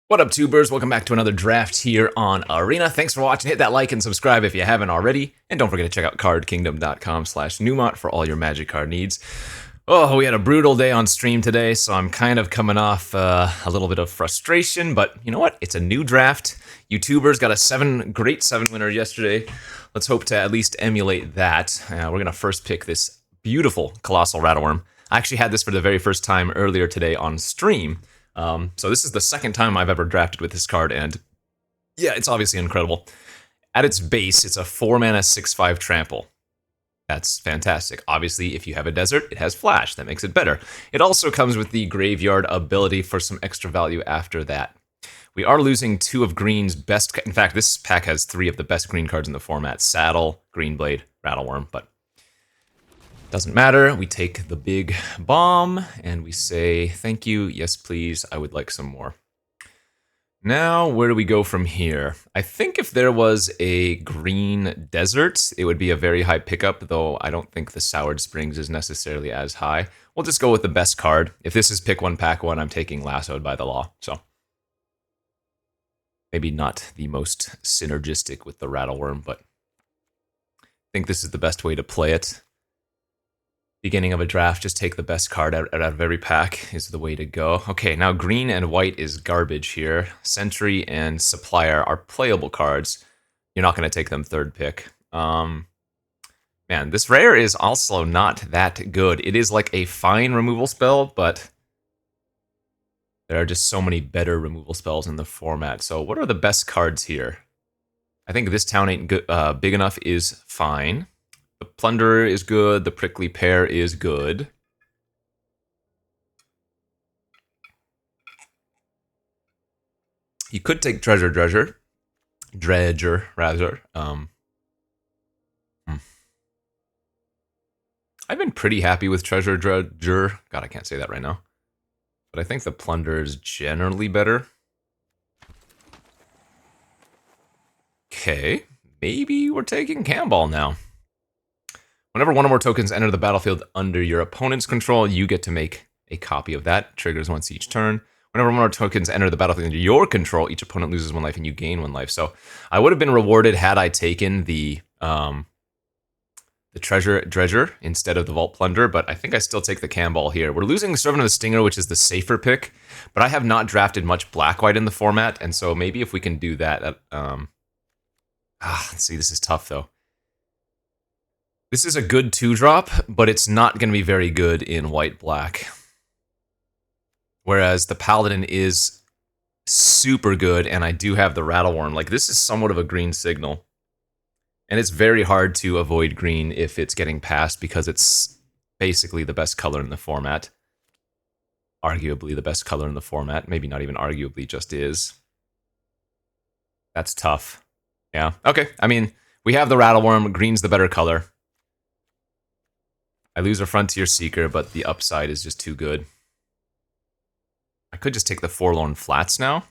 What up, tubers? Welcome back to another draft here on Arena. Thanks for watching. Hit that like and subscribe if you haven't already. And don't forget to check out cardkingdom.com/Numot for all your Magic card needs. Oh, we had a brutal day on stream today, so I'm kind of coming off a little bit of frustration, but you know what? It's a new draft. YouTubers got a great 7 winner yesterday. Let's hope to at least emulate that. We're going to first pick this beautiful Colossal Rattleworm. I actually had this for the very first time earlier today on stream. So this is the second time I've ever drafted with this card, and yeah, it's obviously incredible. At its base, it's a 4-mana 6/5 trample. That's fantastic. Obviously, if you have a desert, it has flash. That makes it better. It also comes with the graveyard ability for some extra value after that. We are losing 2 of green's best. In fact, this pack has 3 of the best green cards in the format: Saddle, Greenblade, Rattleworm, but doesn't matter. We take the big bomb and we say, thank you, yes please, I would like some more. Now, where do we go from here? I think if there was a green desert, it would be a very high pickup, though I don't think the Soured Springs is necessarily as high. We'll just go with the best card. If this is pick 1, pack 1, I'm taking Lassoed by the Law, so maybe not the most synergistic with the Rattleworm, but I think this is the best way to play it. Beginning of a draft, just take the best card out of every pack is the way to go. Okay, now green and white is garbage here. Sentry and Supplier are playable cards. You're not going to take them third pick. Man, this rare is also not that good. It is like a fine removal spell, but there are just so many better removal spells in the format. So what are the best cards here? I think this town ain't good, big enough is fine. The Plunderer is good. The Prickly Pear is good. You could take Dredger, rather. I've been pretty happy with Treasure Dredger. God, I can't say that right now. But I think the Plunderer is generally better. Okay, maybe we're taking Camball now. Whenever one or more tokens enter the battlefield under your opponent's control, you get to make a copy of that. Triggers once each turn. Whenever one or more tokens enter the battlefield under your control, each opponent loses 1 life and you gain 1 life. So I would have been rewarded had I taken the Treasure Dredger instead of the Vault Plunder, but I think I still take the Camball here. We're losing the Servant of the Stinger, which is the safer pick, but I have not drafted much black-white in the format, and so maybe if we can do that, let's see, this is tough though. This is a good 2-drop, but it's not going to be very good in white-black. Whereas the Paladin is super good, and I do have the Rattleworm. Like, this is somewhat of a green signal. And it's very hard to avoid green if it's getting passed, because it's basically the best color in the format. Arguably the best color in the format. Maybe not even arguably, just is. That's tough. Yeah, okay. I mean, we have the Rattleworm. Green's the better color. I lose a Frontier Seeker, but the upside is just too good. I could just take the Forlorn Flats now.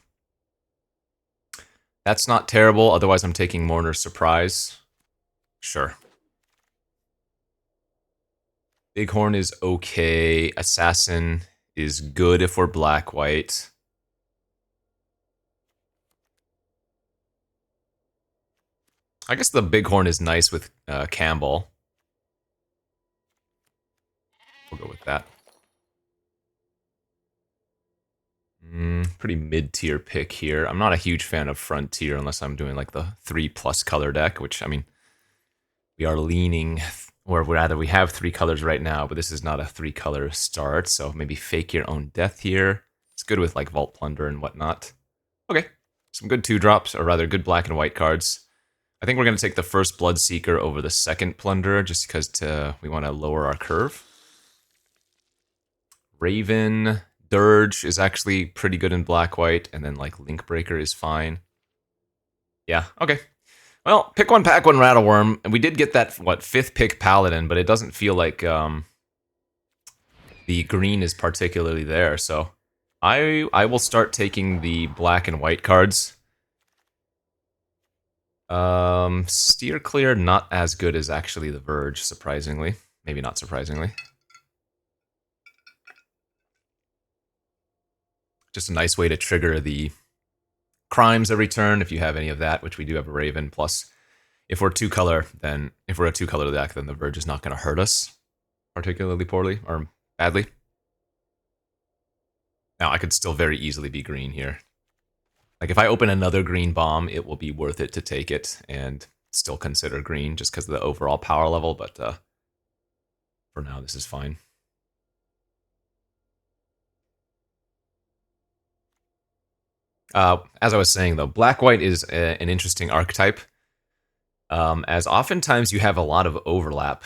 That's not terrible, otherwise I'm taking Mourner's Surprise. Sure. Bighorn is okay. Assassin is good if we're black-white. I guess the Bighorn is nice with Camball. We'll go with that. Pretty mid-tier pick here. I'm not a huge fan of Frontier unless I'm doing like the 3+ color deck, which, I mean, we are leaning, or rather we have 3 colors right now, but this is not a 3-color start, so maybe Fake Your Own Death here. It's good with like Vault Plunder and whatnot. Okay, some good 2-drops, or rather good black and white cards. I think we're going to take the first Bloodseeker over the second Plunderer, just because we want to lower our curve. Raven, Dirge is actually pretty good in black-white, and then like Linkbreaker is fine. Yeah, okay. Well, pick 1, pack 1 Rattleworm, and we did get that, 5th pick Paladin, but it doesn't feel like the green is particularly there, so I will start taking the black and white cards. Steer Clear, not as good as actually the Verge, surprisingly. Maybe not surprisingly. Just a nice way to trigger the crimes every turn if you have any of that, which we do have a Raven. Plus, if we're a 2-color deck, then the Verge is not going to hurt us particularly poorly or badly. Now, I could still very easily be green here. Like, if I open another green bomb, it will be worth it to take it and still consider green just because of the overall power level, but for now, this is fine. As I was saying, though, black-white is an interesting archetype, as oftentimes you have a lot of overlap.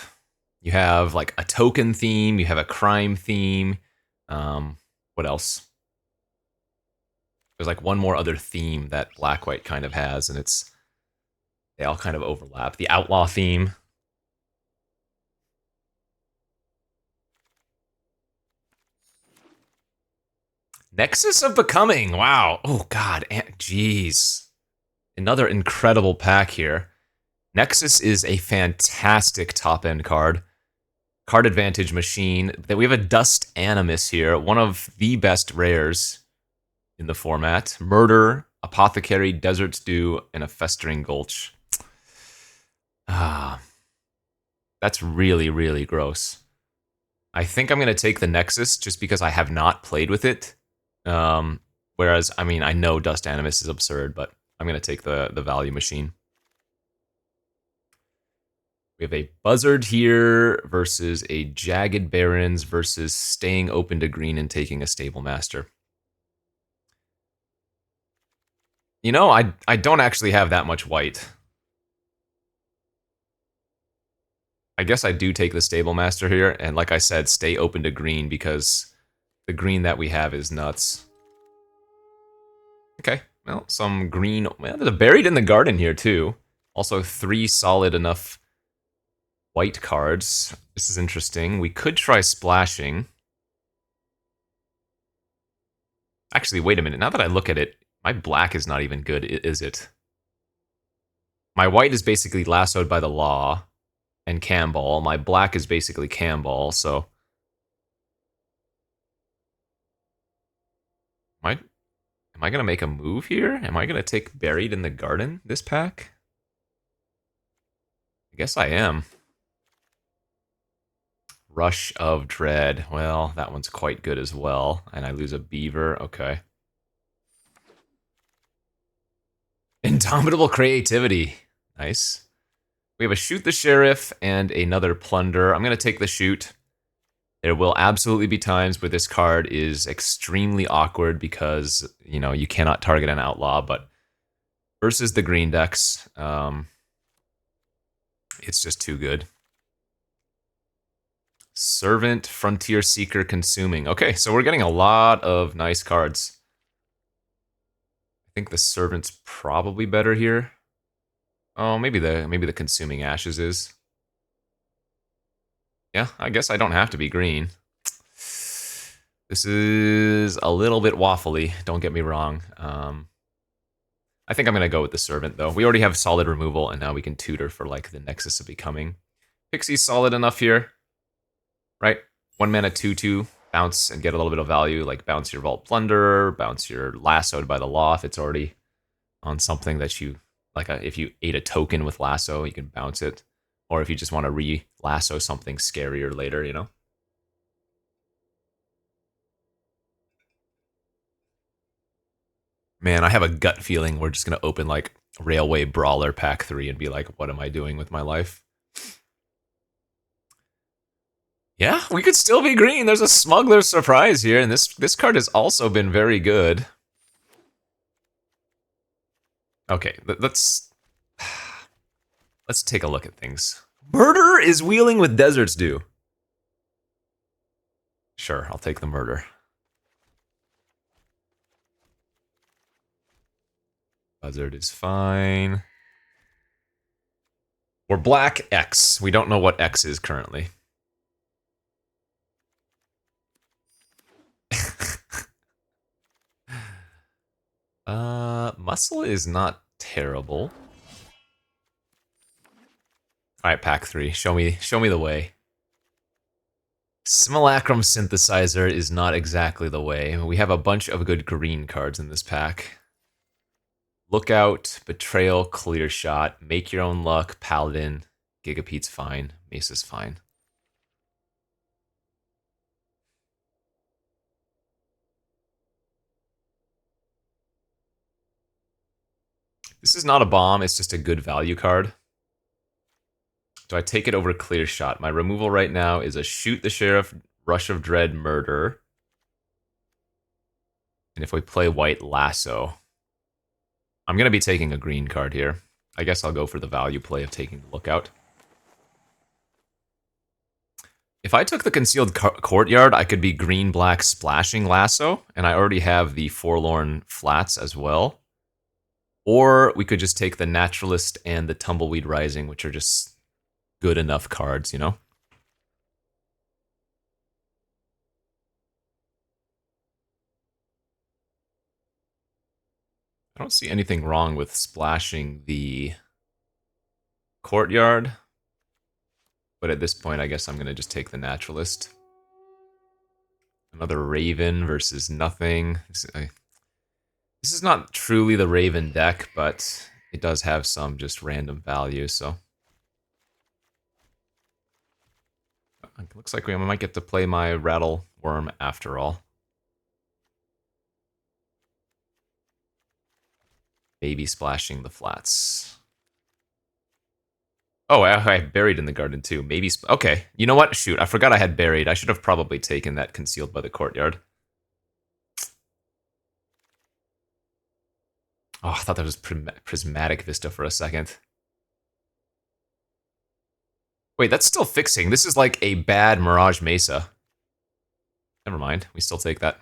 You have, like, a token theme, you have a crime theme. What else? There's, like, one more other theme that black-white kind of has, and they all kind of overlap. The outlaw theme. Nexus of Becoming. Wow. Oh, God. Jeez. Another incredible pack here. Nexus is a fantastic top-end card. Card advantage machine. We have a Dust Animus here. One of the best rares in the format. Murder, Apothecary, Desert Stew, and a Festering Gulch. That's really, really gross. I think I'm going to take the Nexus just because I have not played with it. Whereas, I mean, I know Dust Animus is absurd, but I'm going to take the value machine. We have a Buzzard here versus a Jagged Barrens versus staying open to green and taking a Stable Master. You know, I don't actually have that much white. I guess I do take the Stable Master here, and like I said, stay open to green because the green that we have is nuts. Okay, well, some green... Well, there's a Buried in the Garden here, too. Also, 3 solid enough white cards. This is interesting. We could try splashing. Actually, wait a minute. Now that I look at it, my black is not even good, is it? My white is basically lassoed by the law and Camball. My black is basically Camball, so... Am I going to make a move here? Am I going to take Buried in the Garden this pack? I guess I am. Rush of Dread. Well, that one's quite good as well. And I lose a Beaver. Okay. Indomitable Creativity. Nice. We have a Shoot the Sheriff and another Plunder. I'm going to take the Shoot. There will absolutely be times where this card is extremely awkward because, you know, you cannot target an outlaw, but versus the green decks, it's just too good. Servant, Frontier Seeker, Consuming. Okay, so we're getting a lot of nice cards. I think the Servant's probably better here. Oh, maybe the Consuming Ashes is. Yeah, I guess I don't have to be green. This is a little bit waffly, don't get me wrong. I think I'm going to go with the Servant, though. We already have solid removal, and now we can tutor for, like, the Nexus of Becoming. Pixie's solid enough here, right? 1 mana 2/2, bounce and get a little bit of value, like bounce your Vault Plunder, bounce your Lassoed by the Law if it's already on something that you... Like, if you ate a token with Lasso, you can bounce it. Or if you just want to re-lasso something scarier later, you know? Man, I have a gut feeling we're just going to open, like, Railway Brawler Pack 3 and be like, what am I doing with my life? Yeah, we could still be green. There's a Smuggler's Surprise here, and this card has also been very good. Okay, let's take a look at things. Murder is wheeling with Desert's Dew. Sure, I'll take the Murder. Buzzard is fine. We're black X. We don't know what X is currently. Muscle is not terrible. Alright, pack 3. Show me the way. Simulacrum Synthesizer is not exactly the way. We have a bunch of good green cards in this pack. Lookout, Betrayal, Clear Shot, Make Your Own Luck, Paladin, Gigapete's fine, Mesa's fine. This is not a bomb, it's just a good value card. Do I take it over Clear Shot? My removal right now is a Shoot the Sheriff, Rush of Dread, Murder. And if we play white, Lasso. I'm going to be taking a green card here. I guess I'll go for the value play of taking the Lookout. If I took the Concealed Courtyard, I could be green-black splashing Lasso, and I already have the Forlorn Flats as well. Or we could just take the Naturalist and the Tumbleweed Rising, which are just good enough cards, you know? I don't see anything wrong with splashing the Courtyard. But at this point, I guess I'm going to just take the Naturalist. Another Raven versus nothing. This is not truly the Raven deck, but it does have some just random value, so. It looks like we might get to play my Rattle Worm after all. Maybe splashing the flats. Oh, I buried in the garden too. Maybe. Okay, you know what? Shoot, I forgot I had buried. I should have probably taken that Concealed by the Courtyard. Oh, I thought that was Prismatic Vista for a second. Wait, that's still fixing. This is like a bad Mirage Mesa. Never mind. We still take that.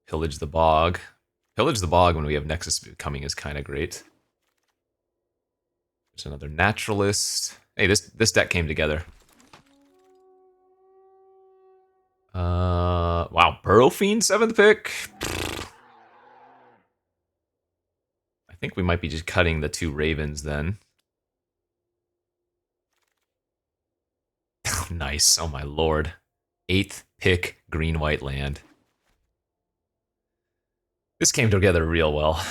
Pillage the Bog. Pillage the Bog when we have Nexus coming is kind of great. There's another Naturalist. Hey, this deck came together. Wow, Burrow Fiend 7th pick. I think we might be just cutting the 2 Ravens then. Nice, oh my lord. 8th pick, green-white land. This came together real well.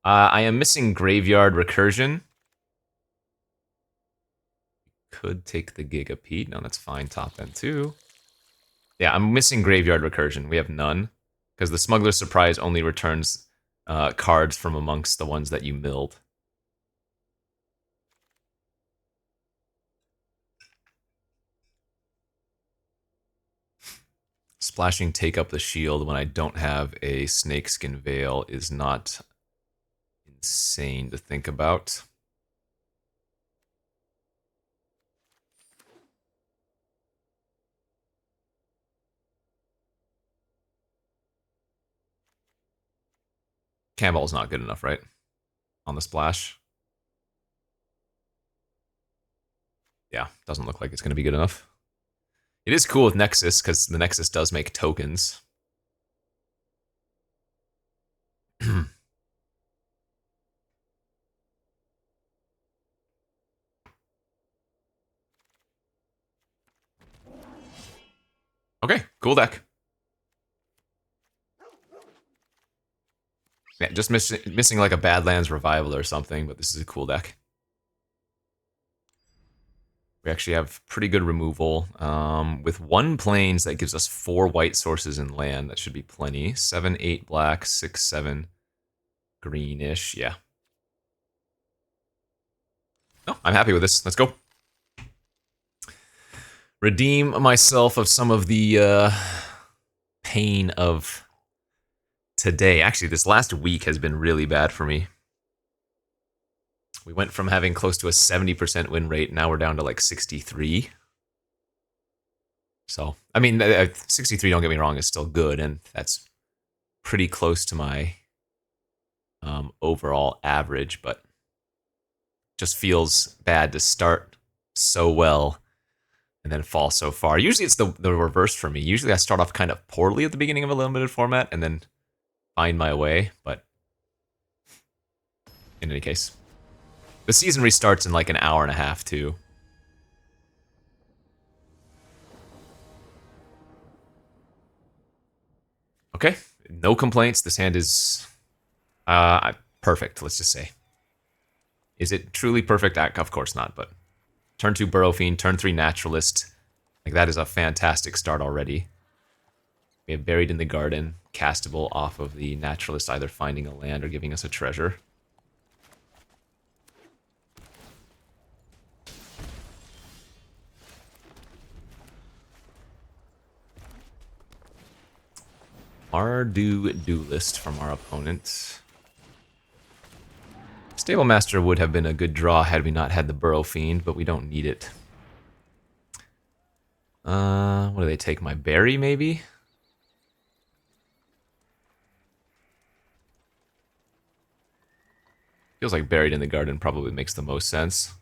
I am missing Graveyard Recursion. Could take the Gigapete. No, that's fine. Top end too. Yeah, I'm missing Graveyard Recursion. We have none. Because the Smuggler's Surprise only returns cards from amongst the ones that you milled. Splashing Take Up the Shield when I don't have a Snakeskin Veil is not insane to think about. Campbell's not good enough, right? On the splash. Yeah, doesn't look like it's going to be good enough. It is cool with Nexus, because the Nexus does make tokens. Okay, cool deck. Yeah, just missing like a Badlands Revival or something, but this is a cool deck. We actually have pretty good removal. With 1 plains, that gives us 4 white sources in land. That should be plenty. 7, 8 black, 6, 7 greenish. Yeah. No, I'm happy with this. Let's go. Redeem myself of some of the pain of today. Actually, this last week has been really bad for me. We went from having close to a 70% win rate, now we're down to like 63. So, I mean, 63, don't get me wrong, is still good, and that's pretty close to my overall average, but just feels bad to start so well and then fall so far. Usually it's the reverse for me. Usually I start off kind of poorly at the beginning of a limited format and then find my way, but in any case. The season restarts in like an hour and a half, too. Okay, No complaints. This hand is perfect, let's just say. Is it truly perfect? Of course not, but turn 2 Burrow Fiend, turn 3 Naturalist. Like, that is a fantastic start already. We have Buried in the Garden, castable off of the Naturalist, either finding a land or giving us a treasure. Mardu Duelist from our opponent. Stable Master would have been a good draw had we not had the Burrow Fiend, but we don't need it. What do they take? My Berry, maybe? Feels like Buried in the Garden probably makes the most sense.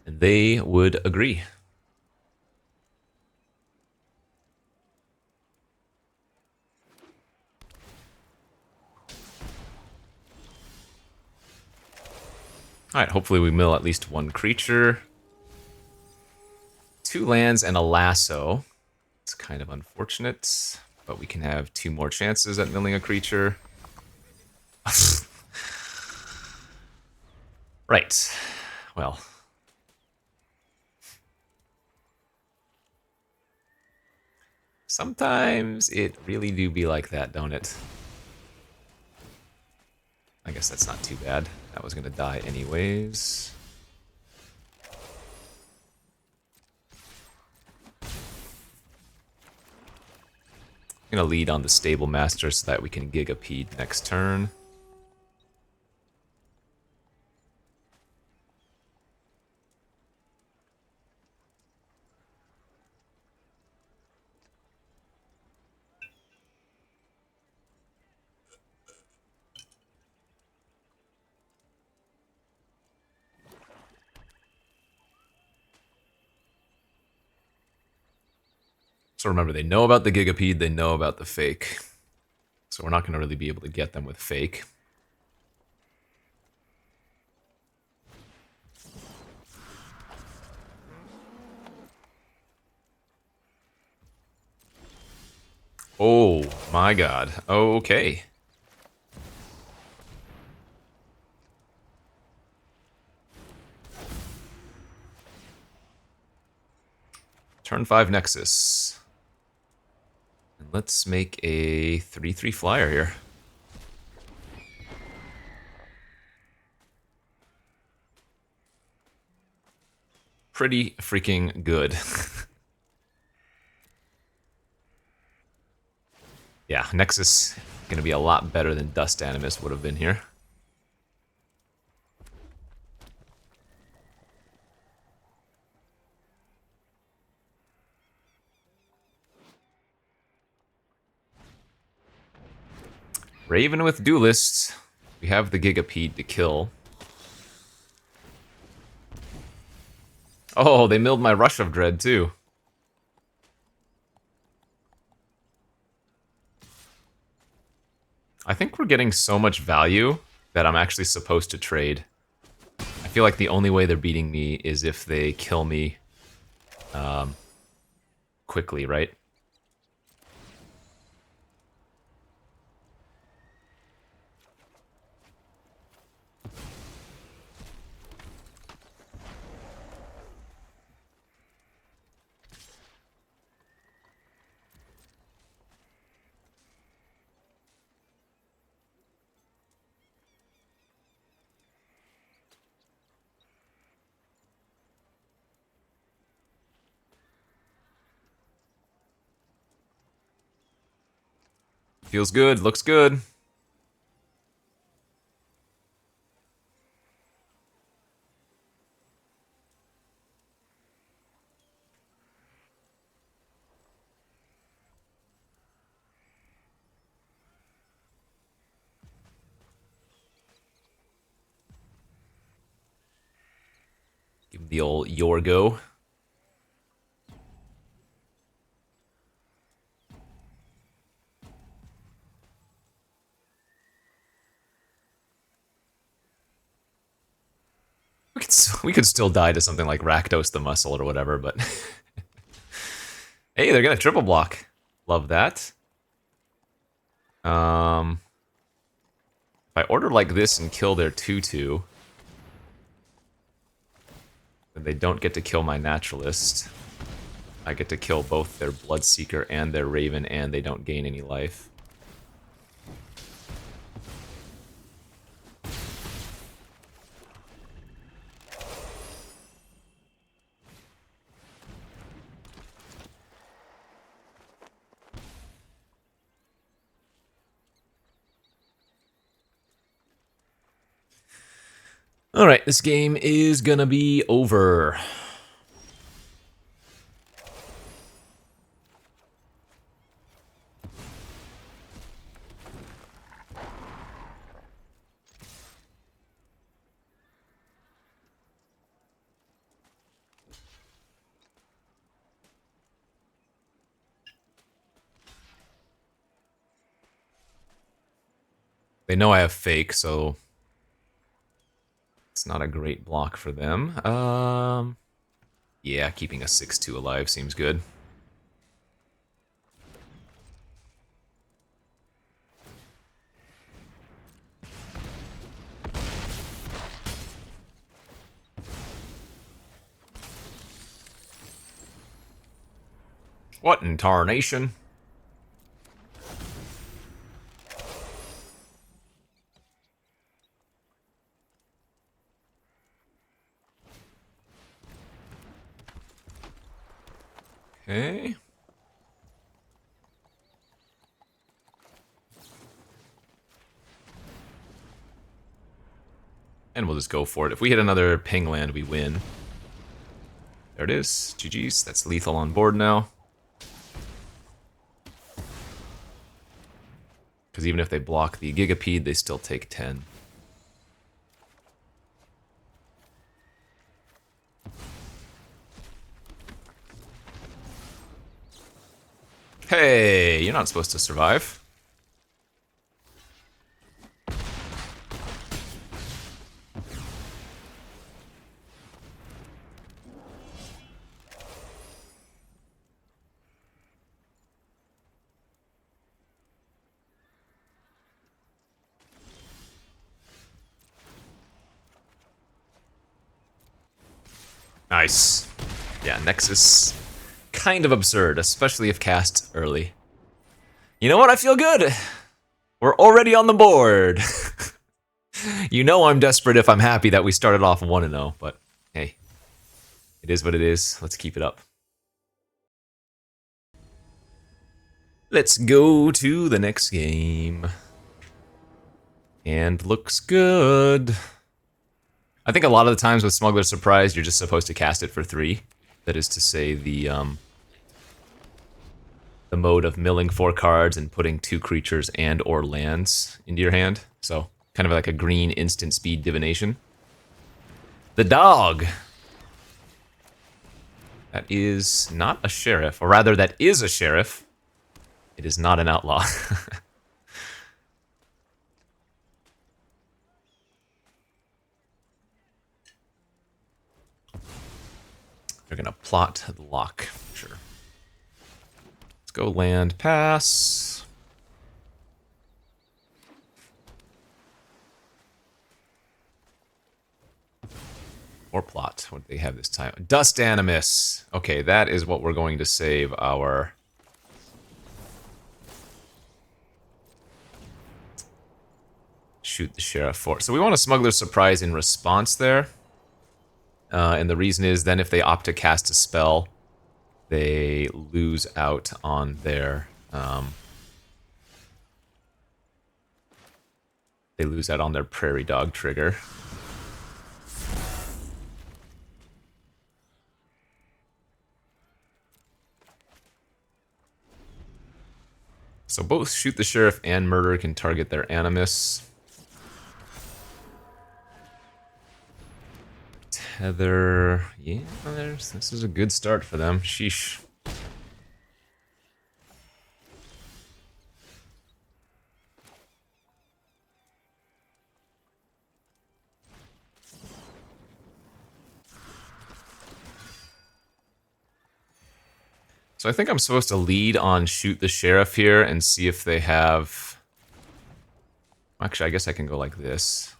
And they would agree. Alright, hopefully we mill at least 1 creature. 2 lands and a lasso. It's kind of unfortunate, but we can have 2 more chances at milling a creature. Right. Well. Sometimes it really do be like that, don't it? I guess that's not too bad. That was gonna die anyways. I'm gonna lead on the Stable Master so that we can Gigapede next turn. So remember, they know about the Gigapede, they know about the fake. So we're not going to really be able to get them with fake. Oh my god. Okay. Turn 5 Nexus. And let's make a 3/3 flyer here. Pretty freaking good. Yeah, Nexus gonna be a lot better than Dust Animus would have been here. Raven with Duelist. We have the Gigapede to kill. Oh, they milled my Rush of Dread too. I think we're getting so much value that I'm actually supposed to trade. I feel like the only way they're beating me is if they kill me quickly, right? Feels good, looks good. Give him the old Yorgo. we could still die to something like Rakdos the Muscle or whatever, but hey, they're gonna triple block. Love that. If I order like this and kill their 2/2, then they don't get to kill my Naturalist. I get to kill both their Bloodseeker and their Raven, and they don't gain any life. Alright, this game is gonna be over. They know I have Fake, so it's not a great block for them. Yeah, keeping a 6/2 alive seems good. What in tarnation? Okay. And we'll just go for it. If we hit another ping land, we win. There it is. GG's. That's lethal on board now. Because even if they block the Gigapede, they still take 10. Hey, you're not supposed to survive. Nice. Yeah, Nexus, kind of absurd, especially if cast early. You know what? I feel good. We're already on the board. You know I'm desperate if I'm happy that we started off 1-0, but hey, it is what it is. Let's keep it up. Let's go to the next game. And looks good. I think a lot of the times with Smuggler's Surprise, you're just supposed to cast it for 3. That is to say, the mode of milling 4 cards and putting 2 creatures and or lands into your hand. So, kind of like a green instant speed divination. The dog! That is not a sheriff, or rather, that is a sheriff. It is not an outlaw. They're gonna plot the lock, sure. Let's go land, pass. Or plot. What do they have this time? Dust Animus. Okay, that is what we're going to save our... Shoot the sheriff for. So we want a Smuggler's Surprise in response there. And the reason is then if they opt to cast a spell, they lose out on their... they lose out on their Prairie Dog trigger. So both Shoot the Sheriff and Murder can target their Animus. Tether... Yeah, this is a good start for them. Sheesh. So I think I'm supposed to lead on Shoot the Sheriff here and see if they have... Actually, I guess I can go like this.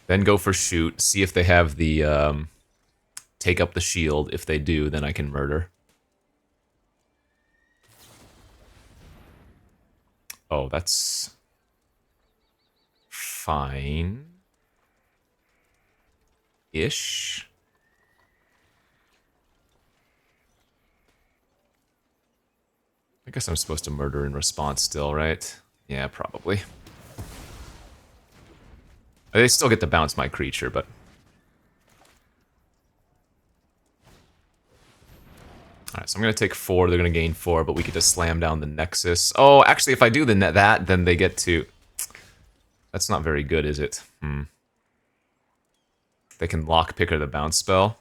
Then go for Shoot, see if they have the... take up the shield. If they do, then I can murder. Oh, that's... fine. Ish. I guess I'm supposed to murder in response still, right? Yeah, probably. They still get to bounce my creature, but... Alright, so I'm going to take 4, they're going to gain 4, but we get to slam down the Nexus. Oh, actually, if I do that, then they get to... That's not very good, is it? They can lockpick or the bounce spell.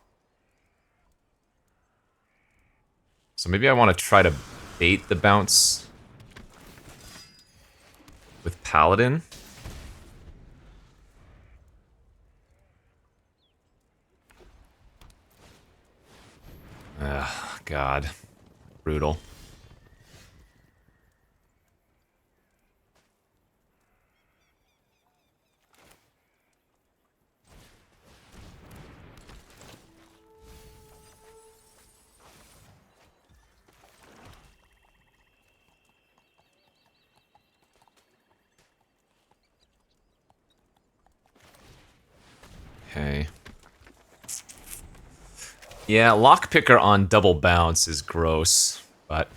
So maybe I want to try to bait the bounce with Paladin. Ugh, God. Brutal. Okay. Yeah, lockpicker on double bounce is gross, but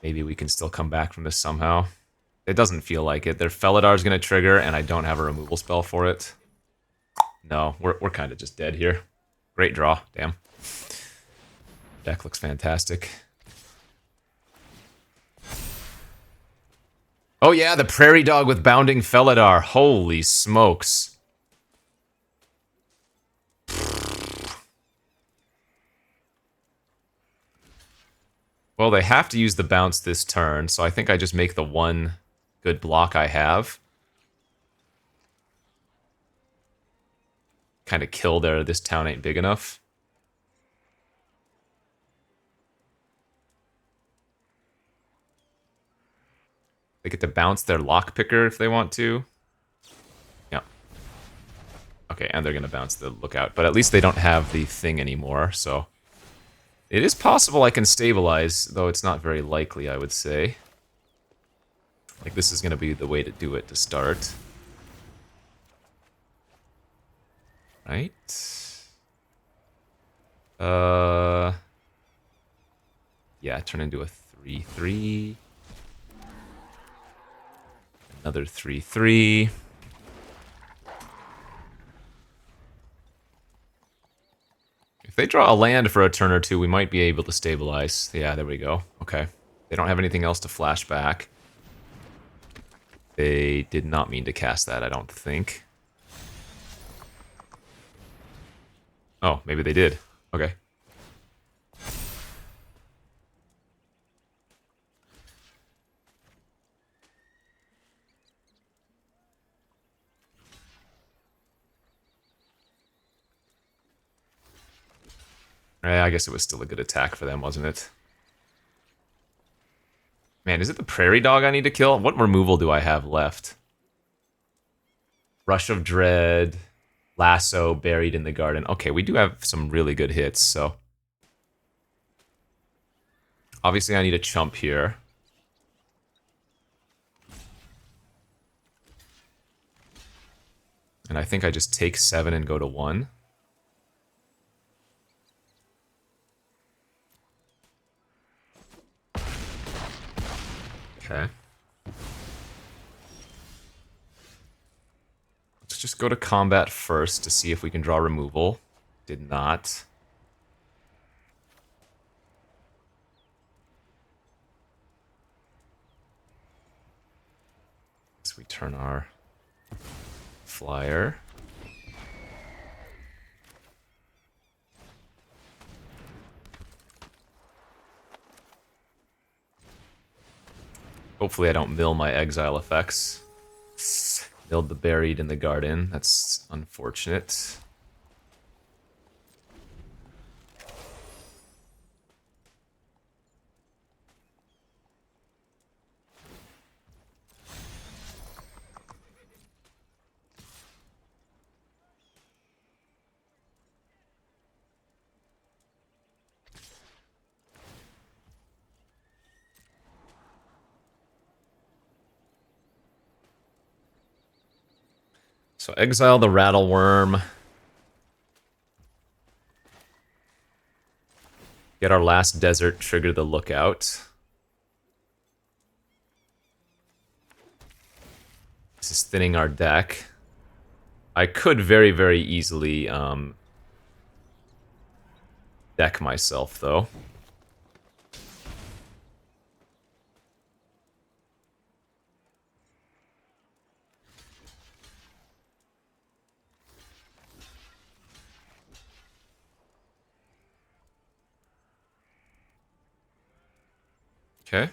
maybe we can still come back from this somehow. It doesn't feel like it. Their Feladar's gonna trigger, and I don't have a removal spell for it. No, we're kind of just dead here. Great draw, damn. Deck looks fantastic. Oh yeah, the Prairie Dog with Bounding Feladar. Holy smokes. Well, they have to use the bounce this turn, so I think I just make the one good block I have. Kind of kill their this town ain't big enough. They get to bounce their lockpicker if they want to. Yeah. Okay, and they're going to bounce the lookout. But at least they don't have the thing anymore, so... It is possible I can stabilize, though it's not very likely, I would say. Like, this is going to be the way to do it to start. Right? Yeah, turn into a 3/3. Another 3/3. If they draw a land for a turn or two, we might be able to stabilize. Yeah, there we go. Okay. They don't have anything else to flash back. They did not mean to cast that, I don't think. Oh, maybe they did. Okay. I guess it was still a good attack for them, wasn't it? Man, is it the Prairie Dog I need to kill? What removal do I have left? Rush of Dread, Lasso, Buried in the Garden. Okay, we do have some really good hits, so... Obviously, I need a chump here. And I think I just take 7 and go to 1. Okay. Let's just go to combat first to see if we can draw removal. Did not. So we turn our flyer. Hopefully I don't mill my exile effects. Milled the Buried in the Garden. That's unfortunate. So exile the Rattleworm. Get our last desert, trigger the Lookout. This is thinning our deck. I could very, very easily deck myself, though. Okay.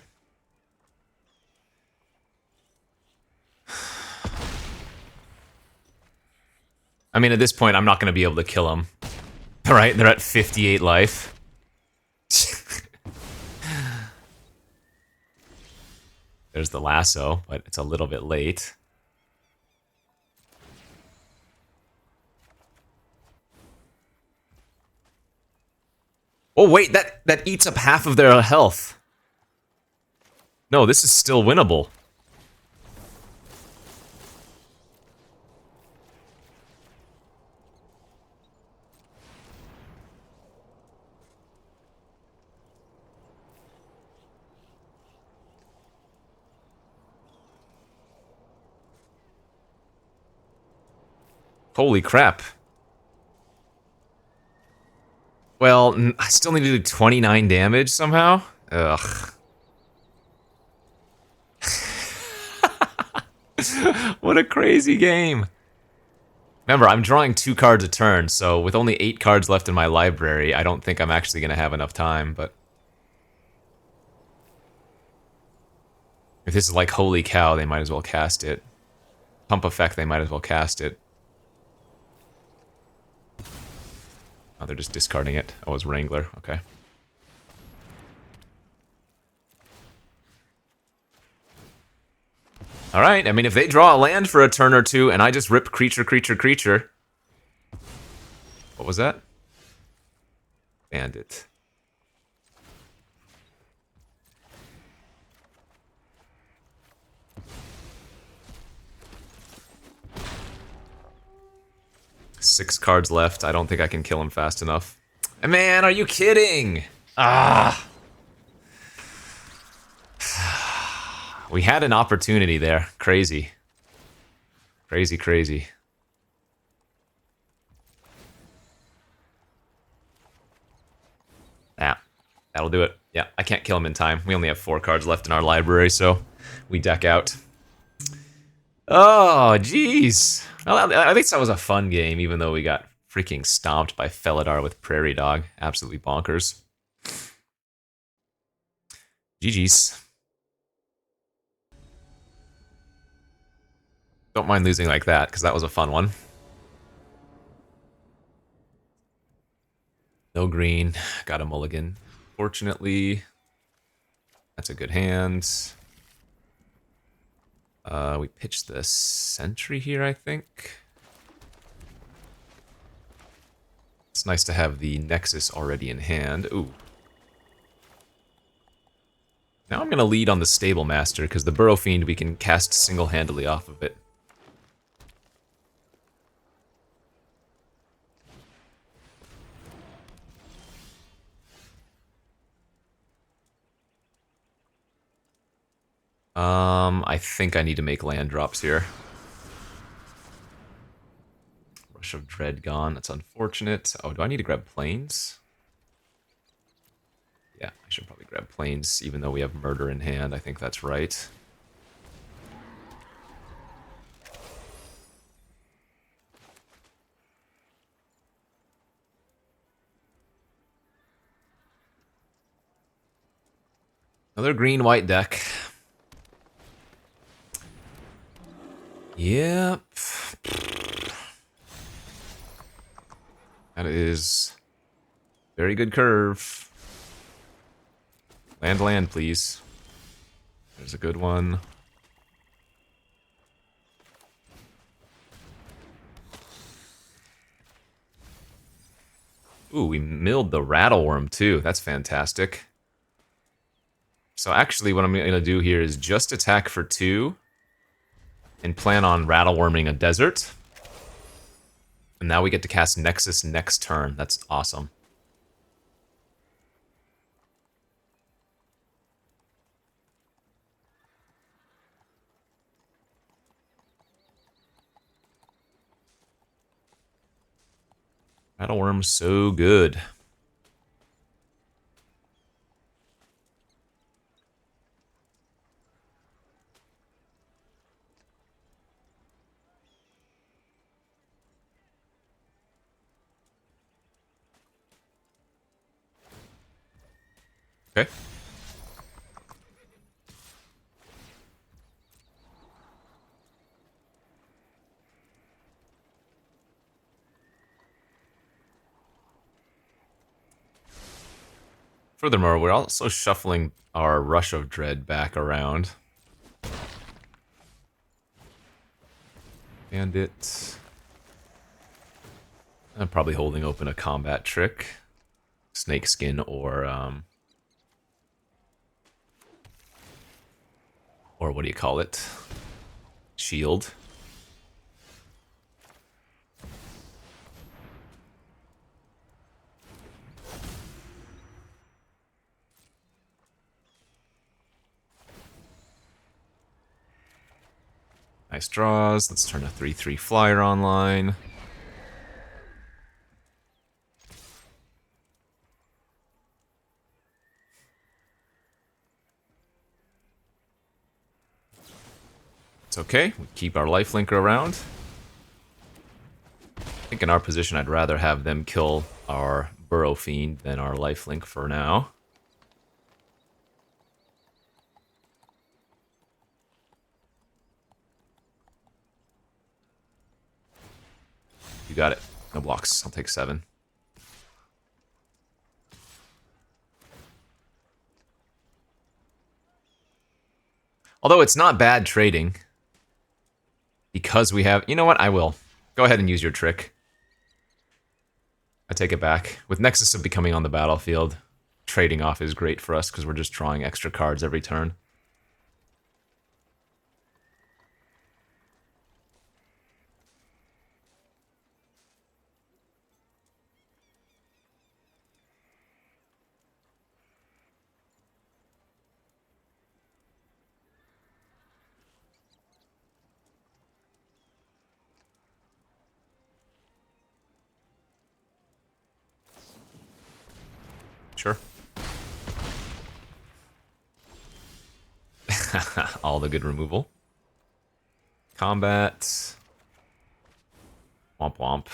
I mean, at this point, I'm not going to be able to kill them. All right, they're at 58 life. There's the lasso, but it's a little bit late. Oh, wait, that eats up half of their health. No, this is still winnable. Holy crap. Well, I still need to do 29 damage somehow? Ugh. What a crazy game. Remember, I'm drawing 2 cards a turn, so with only 8 cards left in my library, I don't think I'm actually going to have enough time, but... if this is like Holy Cow, they might as well cast it. Pump Effect, they might as well cast it. Oh, they're just discarding it. Oh, it's Wrangler. Okay. Alright, I mean, if they draw a land for a turn or two, and I just rip creature, creature, creature... What was that? Bandit. Six cards left. I don't think I can kill him fast enough. Man, are you kidding? Ah! We had an opportunity there. Crazy. Crazy, crazy. Yeah, that'll do it. Yeah, I can't kill him in time. We only have 4 cards left in our library, so we deck out. Oh, jeez. Well, at least that was a fun game, even though we got freaking stomped by Felidar with Prairie Dog. Absolutely bonkers. GG's. Don't mind losing like that, because that was a fun one. No green. Got a mulligan. Fortunately, that's a good hand. We pitched the Sentry here, I think. It's nice to have the Nexus already in hand. Ooh. Now I'm going to lead on the Stable Master, because the Burrow Fiend we can cast single-handedly off of it. I think I need to make land drops here. Rush of Dread gone. That's unfortunate. Oh, do I need to grab Plains? Yeah, I should probably grab Plains, even though we have Murder in hand. I think that's right. Another green-white deck. Yep. That is very good curve. Land, land, please. There's a good one. Ooh, we milled the Rattleworm too. That's fantastic. So actually what I'm going to do here is just attack for 2 and plan on Rattleworming a desert. And now we get to cast Nexus next turn. That's awesome. Rattleworm's so good. Okay. Furthermore, we're also shuffling our Rush of Dread back around. Bandit. I'm probably holding open a combat trick. Snakeskin or what do you call it? Shield. Nice draws. Let's turn a 3/3 flyer online. It's okay. We keep our lifelinker around. I think in our position, I'd rather have them kill our Burrow Fiend than our lifelink for now. You got it. No blocks. I'll take 7. Although it's not bad trading. Because we have... You know what? I will. Go ahead and use your trick. I take it back. With Nexus of Becoming on the battlefield, trading off is great for us because we're just drawing extra cards every turn. Sure. All the good removal. Combat. Womp womp.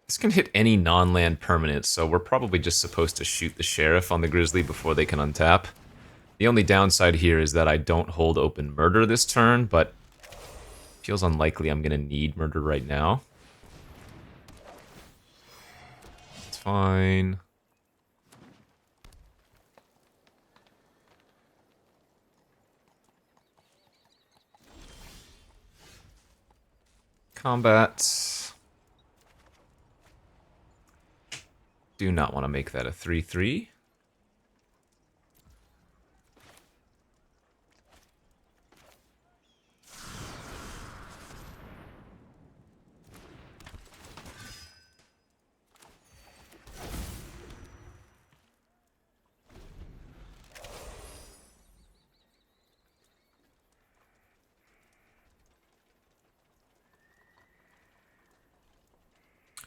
This can hit any non-land permanent, so we're probably just supposed to shoot the Sheriff on the Grizzly before they can untap. The only downside here is that I don't hold open Murder this turn, but feels unlikely I'm going to need Murder right now. It's fine. Combat. Do not want to make that a 3/3.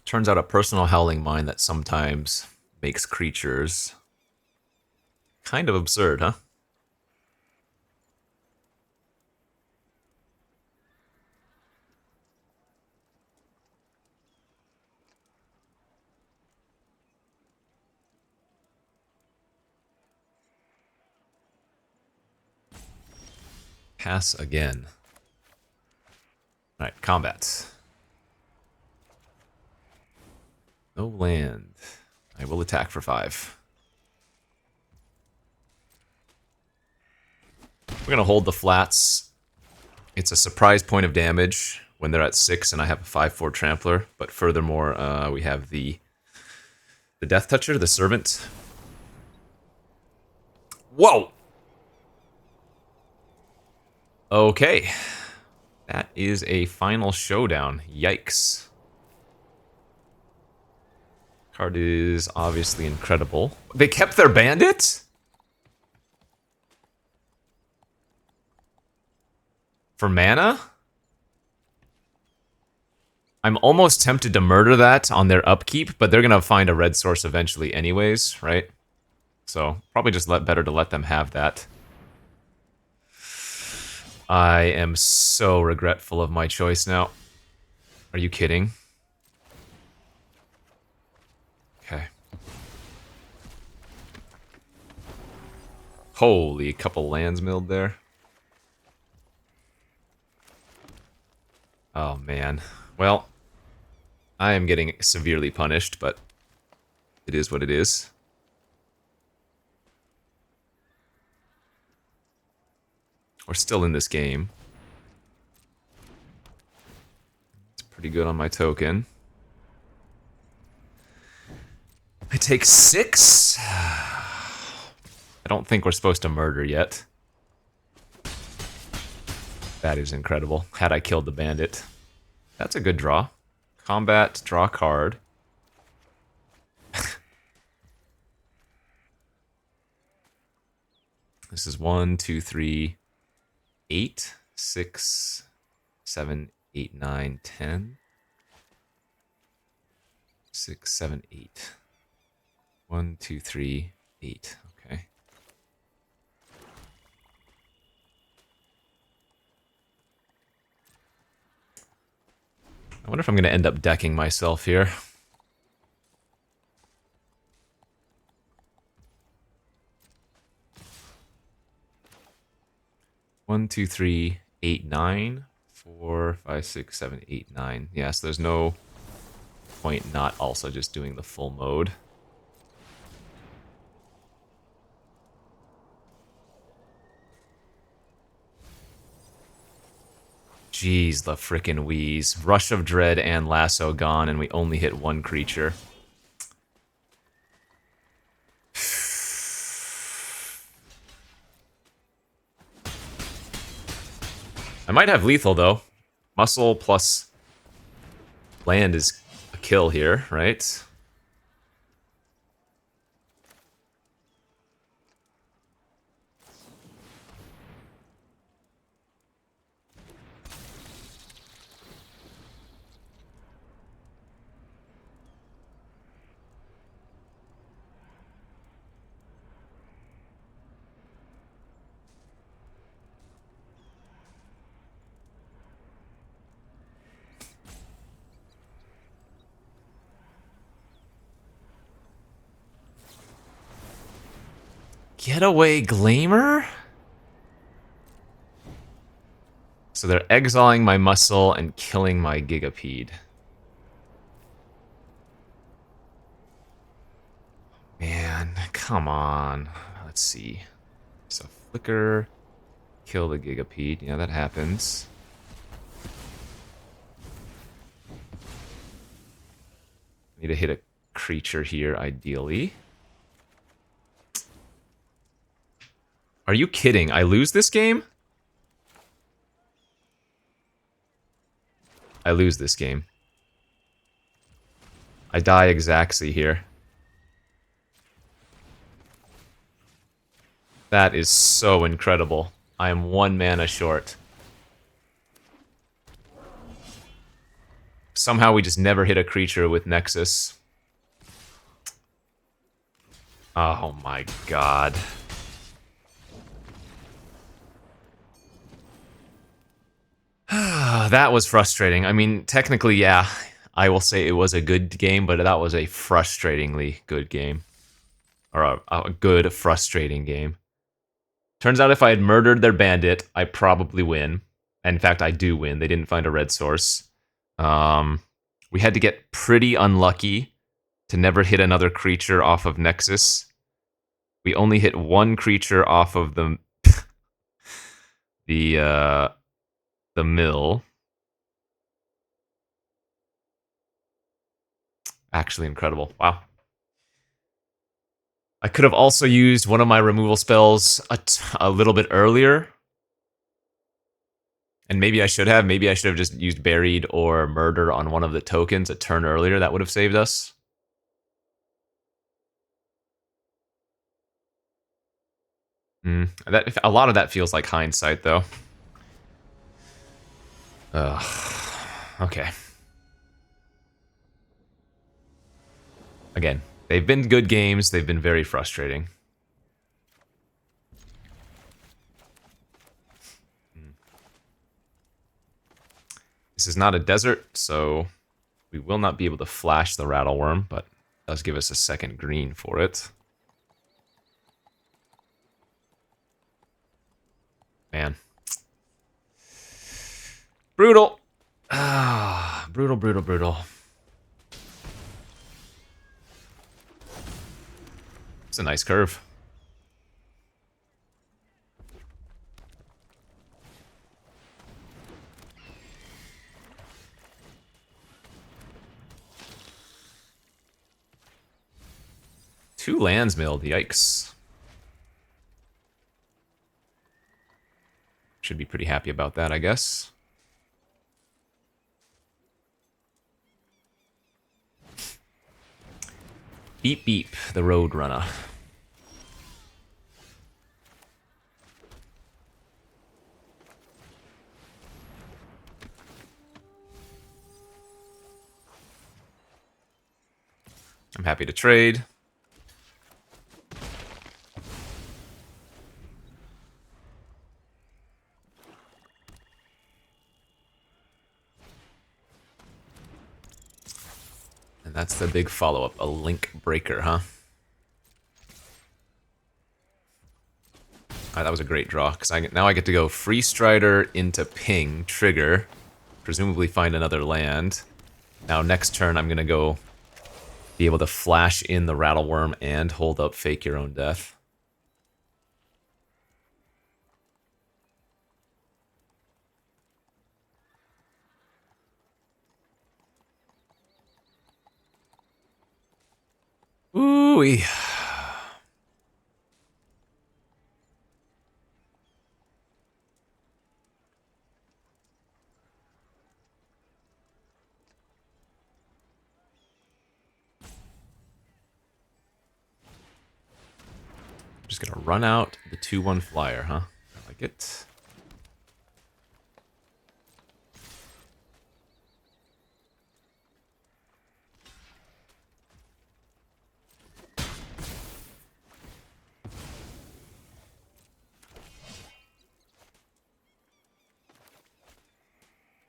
Turns out a personal Howling Mine that sometimes makes creatures kind of absurd, huh? Pass again. Alright, combat. No land. I will attack for 5. We're gonna hold the flats. It's a surprise point of damage when they're at 6 and I have a 5/4 trampler, but furthermore, we have the Death Toucher, the Servant. Whoa! Okay. That is a final showdown. Yikes. Card is obviously incredible. They kept their bandit? For mana? I'm almost tempted to murder that on their upkeep, but they're gonna find a red source eventually anyways, right? So, probably just better to let them have that. I am so regretful of my choice now. Are you kidding? Okay. Holy, couple lands milled there. Oh man. Well, I am getting severely punished, but it is what it is. We're still in this game. It's pretty good on my token. I take 6. I don't think we're supposed to murder yet. That is incredible. Had I killed the bandit. That's a good draw. Combat, draw card. This is 1, 2, 3, 8, 6, 7, 8, 9, 10. 6, 7, 8. 1, 2, 3, 8. Okay. I wonder if I'm going to end up decking myself here. One, two, three, 8, 9. 4, 5, 6, 7, 8, 9. Yeah, so there's no point not also just doing the full mode. Jeez, the frickin' wheeze. Rush of Dread and Lasso gone, and we only hit 1 creature. I might have lethal, though. Muscle plus land is a kill here, right? Getaway Glamour? So they're exiling my muscle and killing my Gigapede. Man, come on. Let's see. So Flicker, kill the Gigapede. Yeah, that happens. Need to hit a creature here, ideally. Are you kidding? I lose this game? I lose this game. I die Exaxi here. That is so incredible. I am 1 mana short. Somehow we just never hit a creature with Nexus. Oh my god. That was frustrating. I mean, technically, yeah, I will say it was a good game, but that was a frustratingly good game. Or a good, frustrating game. Turns out if I had murdered their bandit, I probably win. In fact, I do win. They didn't find a red source. We had to get pretty unlucky to never hit another creature off of Nexus. We only hit one creature off of the mill. Actually incredible. Wow. I could have also used one of my removal spells a little bit earlier. And maybe I should have. Maybe I should have just used Buried or Murder on one of the tokens a turn earlier. That would have saved us. A lot of that feels like hindsight, though. Okay. Again, they've been good games. They've been very frustrating. This is not a desert, so we will not be able to flash the Rattleworm, but it does give us a second green for it. Man. Brutal. Brutal, brutal, brutal. It's a nice curve. Two lands milled, yikes. Should be pretty happy about that, I guess. Beep beep, the Roadrunner. I'm happy to trade. And that's the big follow-up, a Link Breaker, huh? That was a great draw, because now I get to go Free Strider into Ping, trigger, presumably find another land. Now next turn I'm going to go be able to flash in the Rattleworm and hold up Fake Your Own Death. Ooh-wee. Just gonna run out the 2/1 flyer, huh? I like it.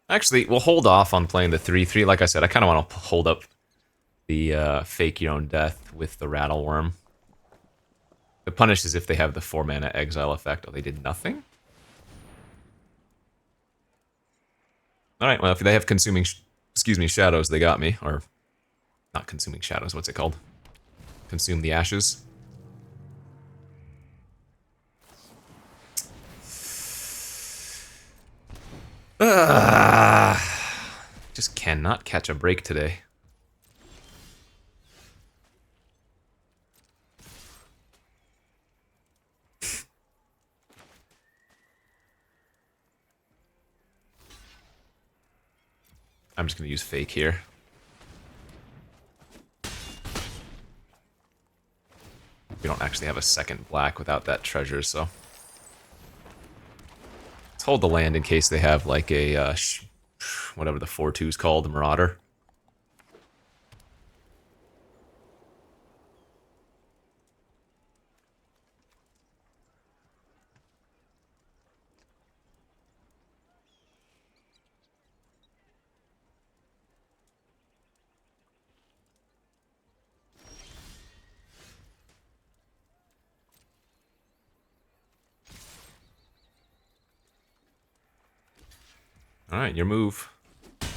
Actually, we'll hold off on playing the 3/3. Like I said, I kind of want to hold up the Fake Your Own Death with the Rattleworm. The punish is if they have the 4-mana exile effect. Oh, they did nothing? Alright, well, if they have consuming, shadows, they got me. Or, not consuming shadows, what's it called? Consume the ashes. Just cannot catch a break today. I'm just going to use Fake here. We don't actually have a second black without that treasure, so... Let's hold the land in case they have, like, a, whatever the 4/2's called, the Marauder. Alright, your move. I'm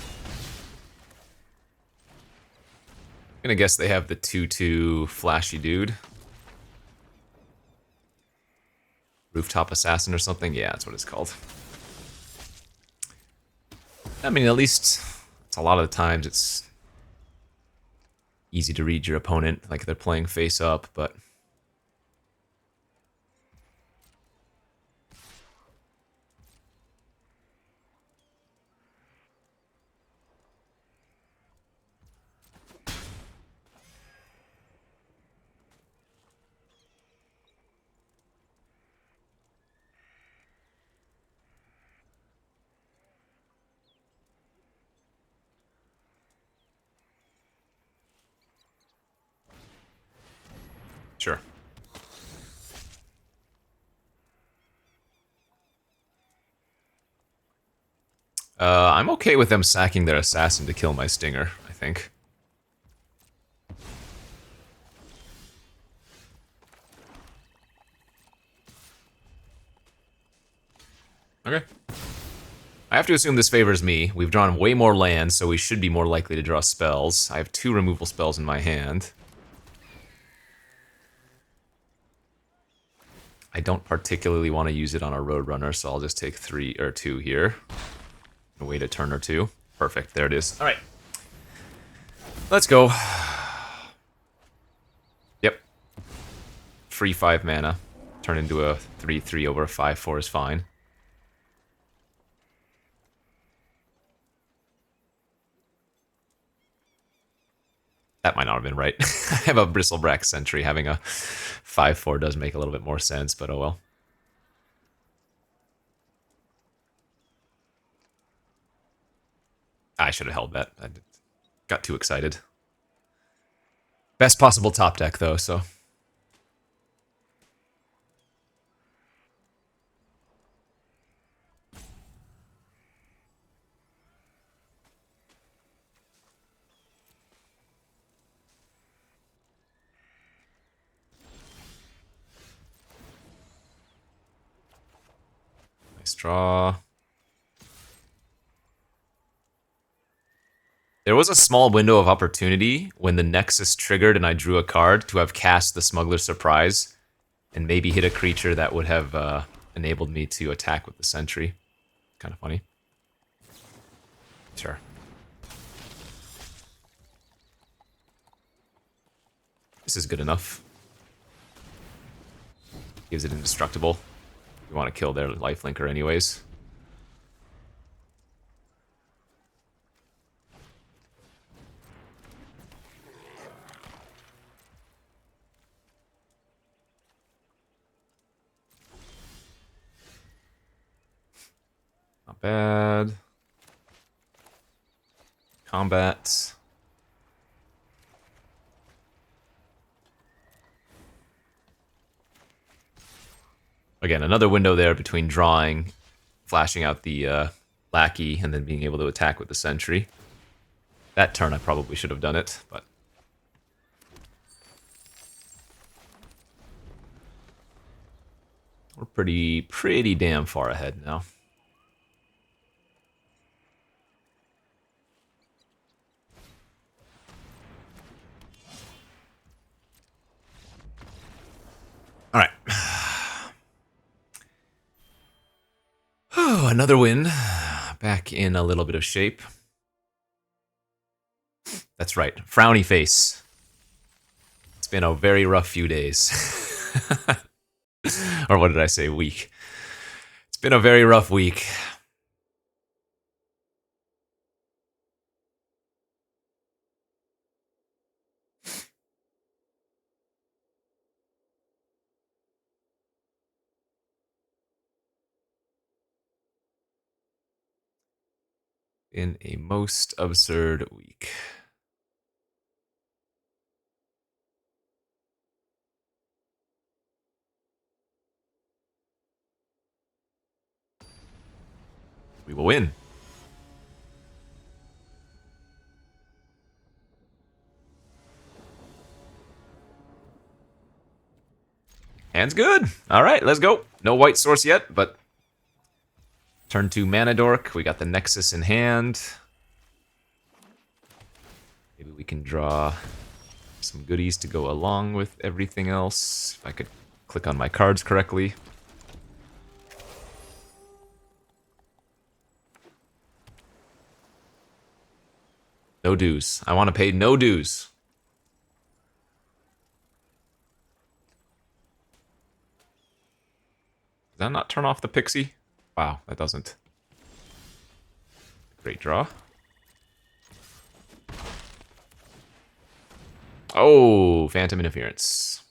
gonna guess they have the 2/2 flashy dude. Rooftop Assassin or something? Yeah, that's what it's called. I mean, at least it's a lot of the times it's easy to read your opponent, like they're playing face up, but sure. I'm okay with them sacking their assassin to kill my stinger, I think. Okay. I have to assume this favors me. We've drawn way more lands, so we should be more likely to draw spells. I have 2 removal spells in my hand. I don't particularly want to use it on a Roadrunner, so I'll just take 3 or 2 here. Wait a turn or 2. Perfect, there it is. Alright. Let's go. Yep. Free 5 mana. Turn into a 3/3 over a 5/4 is fine. That might not have been right. I have a Bristleback Sentry. Having a 5/4 does make a little bit more sense, but oh well. I should have held that. I got too excited. Best possible top deck, though, so... Nice draw. There was a small window of opportunity when the Nexus triggered and I drew a card to have cast the Smuggler's Surprise and maybe hit a creature that would have enabled me to attack with the Sentry. Kind of funny. Sure. This is good enough. Gives it indestructible. You want to kill their lifelinker anyways. Not bad. Combat. Again, another window there between drawing, flashing out the lackey, and then being able to attack with the sentry. That turn I probably should have done it, but... we're pretty damn far ahead now. All right. Oh, another win. Back in a little bit of shape. That's right. Frowny face. It's been a very rough few days. Or what did I say? Week. It's been a very rough week. In a most absurd week. We will win. Hand's good. All right, let's go. No white source yet, but Turn 2 Mana Dork. We got the Nexus in hand. Maybe we can draw some goodies to go along with everything else. If I could click on my cards correctly. No dues. I want to pay no dues. Does that not turn off the pixie? Wow, that doesn't. Great draw. Oh, Phantom Interference.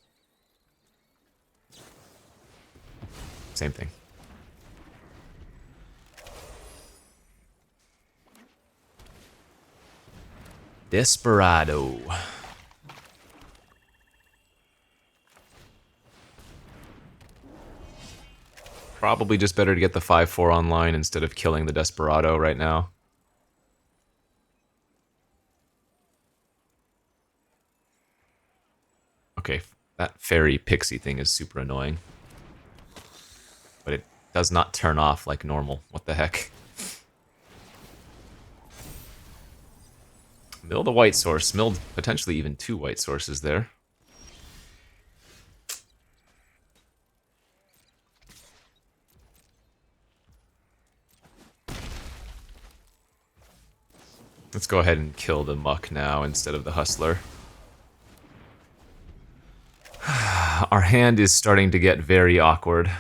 Same thing. Desperado. Probably just better to get the 5/4 online instead of killing the Desperado right now. Okay, that fairy pixie thing is super annoying. But it does not turn off like normal. What the heck? Mill the white source. Milled potentially even 2 white sources there. Let's go ahead and kill the muck now instead of the hustler. Our hand is starting to get very awkward.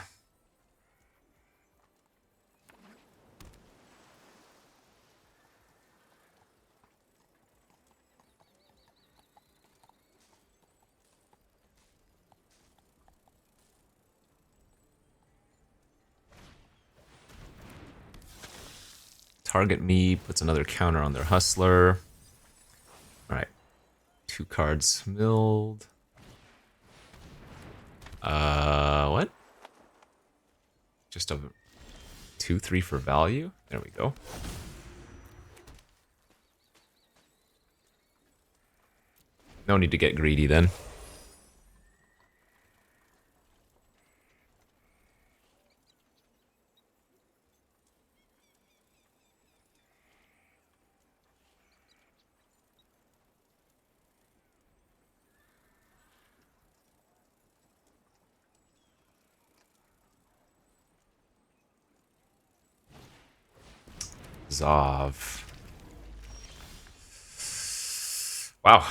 Target me, puts another counter on their hustler. Alright. 2 cards milled. What? Just a 2/3 for value? There we go. No need to get greedy then. Zav. Wow.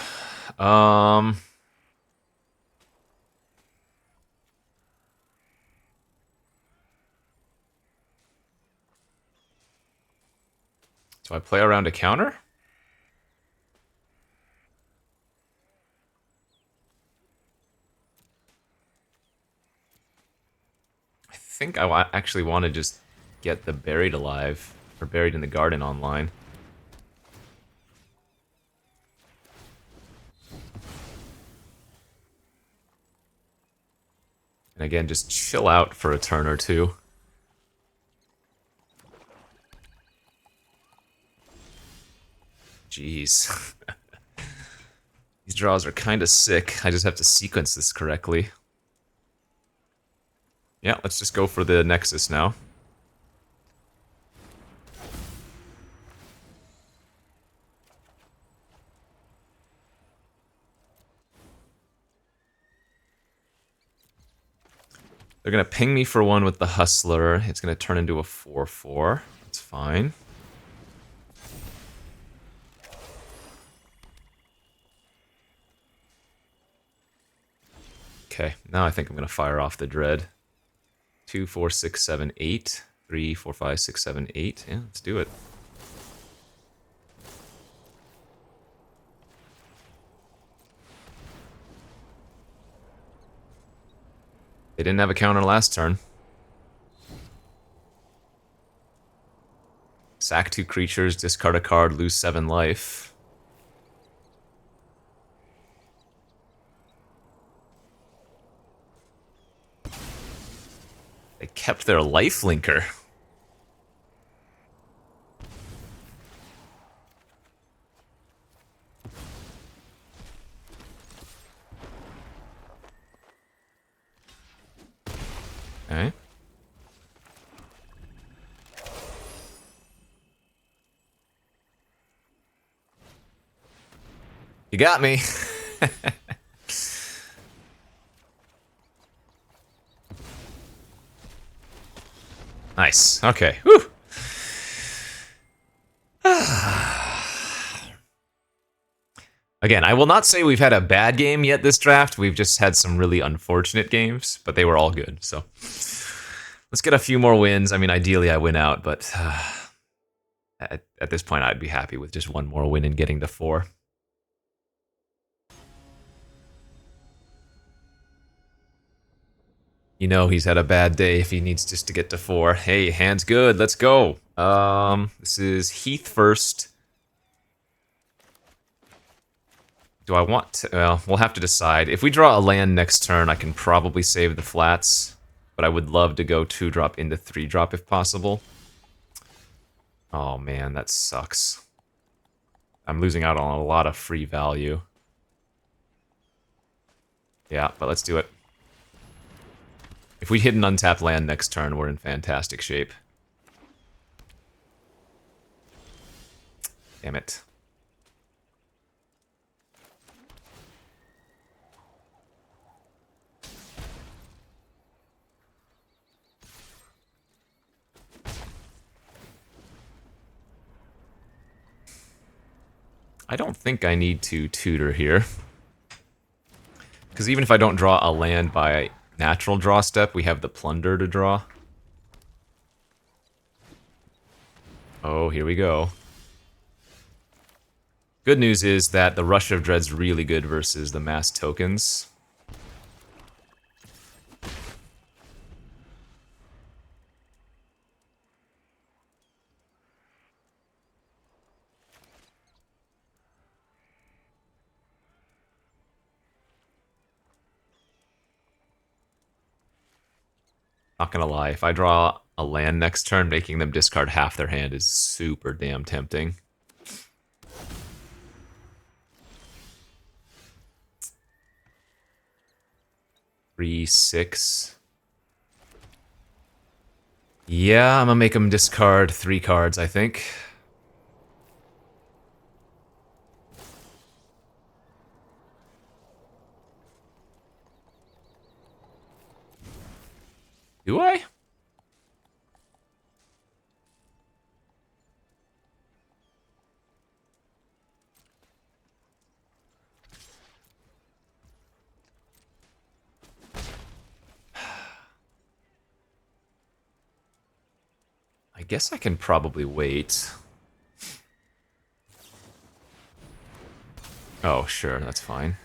Do I play around a counter? I think I actually want to just get the Buried Alive, or Buried in the Garden online. And again, just chill out for a turn or two. Jeez. These draws are kind of sick. I just have to sequence this correctly. Yeah, let's just go for the Nexus now. They're going to ping me for 1 with the Hustler. It's going to turn into a 4/4. That's fine. Okay, now I think I'm going to fire off the Dread. 2, 4, 6, 7, 8. 3, 4, 5, 6, 7, 8. Yeah, let's do it. They didn't have a counter last turn. Sack 2 creatures, discard a card, lose 7 life. They kept their lifelinker. Okay. You got me. Nice. Okay. Whew. Again, I will not say we've had a bad game yet this draft. We've just had some really unfortunate games, but they were all good. So let's get a few more wins. I mean, ideally I win out, but at this point I'd be happy with just one more win and getting to 4. You know he's had a bad day if he needs just to get to 4. Hey, hand's good. Let's go. This is Heath first. Do I want to? Well, we'll have to decide. If we draw a land next turn, I can probably save the flats, but I would love to go 2-drop into 3-drop if possible. Oh man, that sucks. I'm losing out on a lot of free value. Yeah, but let's do it. If we hit an untapped land next turn, we're in fantastic shape. Damn it. I don't think I need to tutor here. Because even if I don't draw a land by natural draw step, we have the plunder to draw. Oh, here we go. Good news is that the Rush of Dread's really good versus the mass tokens. Not gonna lie, if I draw a land next turn, making them discard half their hand is super damn tempting. Three, 6. Yeah, I'm gonna make them discard 3 cards, I think. Do I? I guess I can probably wait. Oh, sure, that's fine.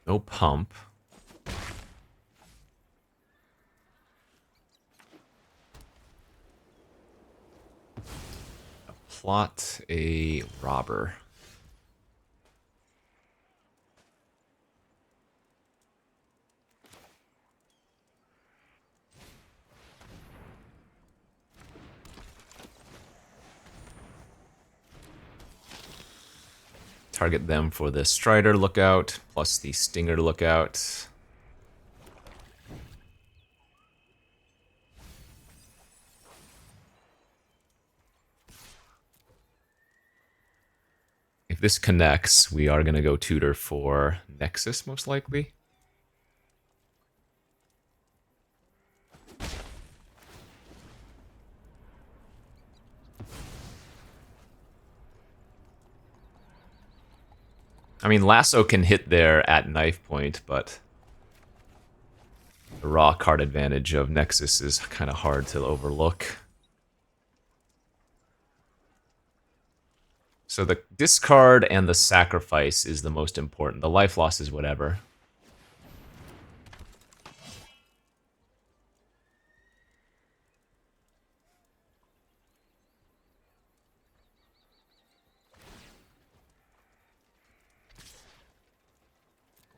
No pump. Plot a robber. Target them for the Strider lookout, plus the Stinger lookout. If this connects, we are going to go tutor for Nexus, most likely. I mean, Lasso can hit there at knife point, but the raw card advantage of Nexus is kind of hard to overlook. So the discard and the sacrifice is the most important. The life loss is whatever.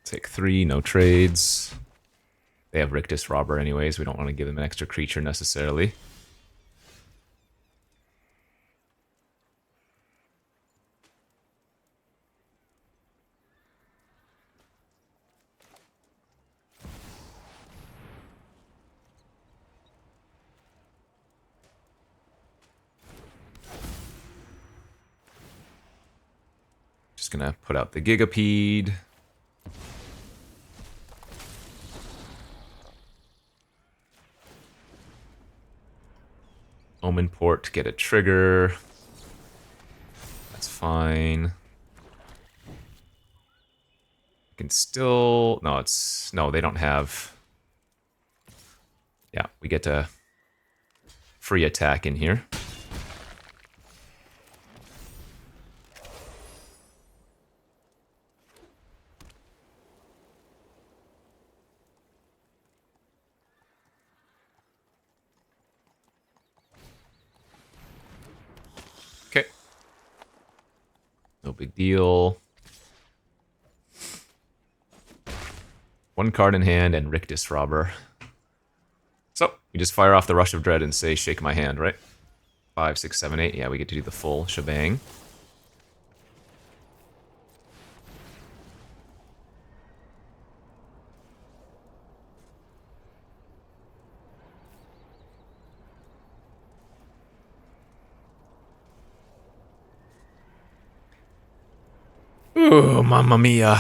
Take 3, no trades. They have Rictus Robber anyways. We don't want to give them an extra creature necessarily. just gonna put out the Gigapede. Omen Port to get a trigger. That's fine. Can still... No, it's... No, they don't have... Yeah, we get a free attack in here. Okay. No big deal. One card in hand and Rictus Robber. So, you just fire off the Rush of Dread and say, shake my hand, right? 5, 6, 7, 8. Yeah, we get to do the full shebang. Ooh, mamma mia.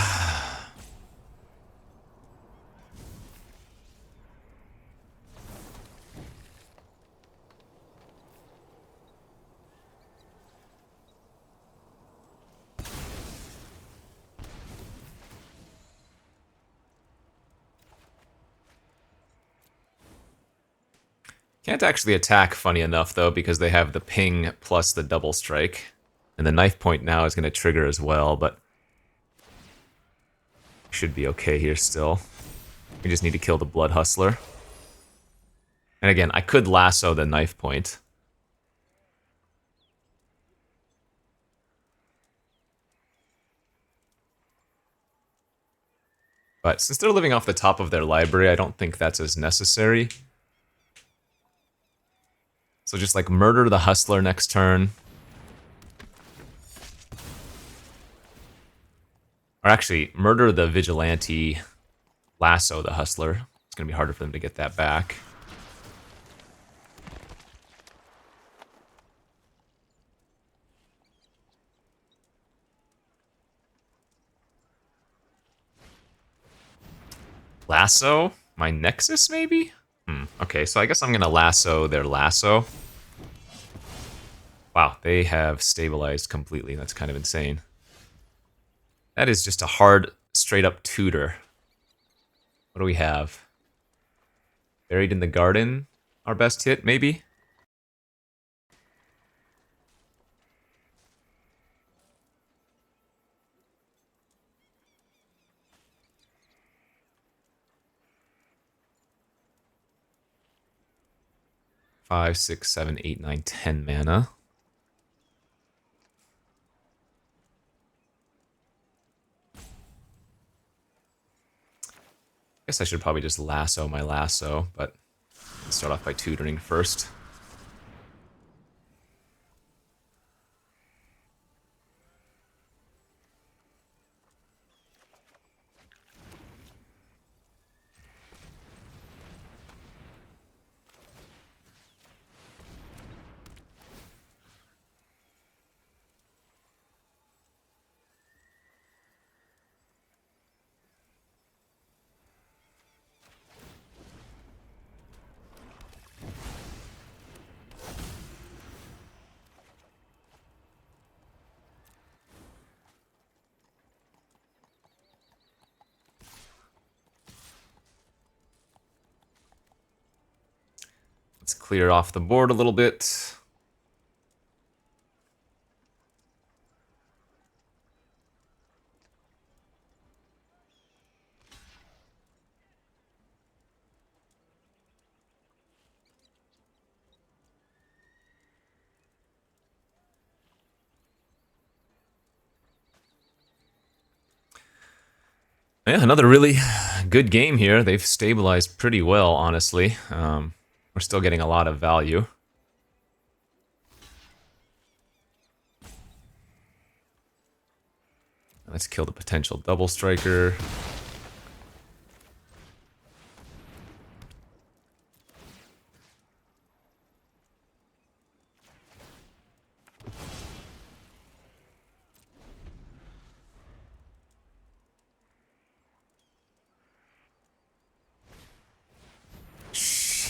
Can't actually attack, funny enough, though, because they have the ping plus the double strike. And the knife point now is going to trigger as well, but... should be okay here still. We just need to kill the Blood Hustler. And again, I could lasso the knife point. But since they're living off the top of their library, I don't think that's as necessary. So just like murder the Hustler next turn. Or actually, murder the Vigilante, lasso the Hustler. It's going to be harder for them to get that back. Lasso? My Nexus, maybe? Okay, so I guess I'm going to lasso their lasso. Wow, they have stabilized completely. That's kind of insane. That is just a hard, straight-up tutor. What do we have? Buried in the Garden? Our best hit, maybe? Five, 6, 7, 8, 9, 10 mana. Guess I should probably just lasso my lasso, but let's start off by tutoring first. Let's clear off the board a little bit. Yeah, another really good game here. They've stabilized pretty well, honestly. We're still getting a lot of value. Let's kill the potential double striker.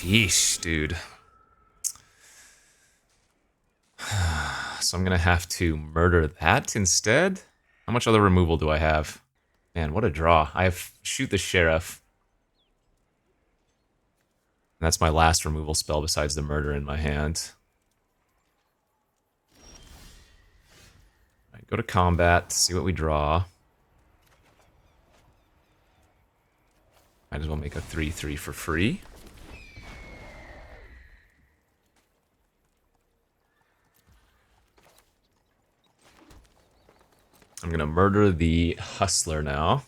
Sheesh, dude. So I'm gonna have to murder that instead? How much other removal do I have? Man, what a draw. I have Shoot the Sheriff. And that's my last removal spell besides the murder in my hand. Alright, go to combat, see what we draw. Might as well make a 3/3 for free. I'm gonna murder the Hustler now.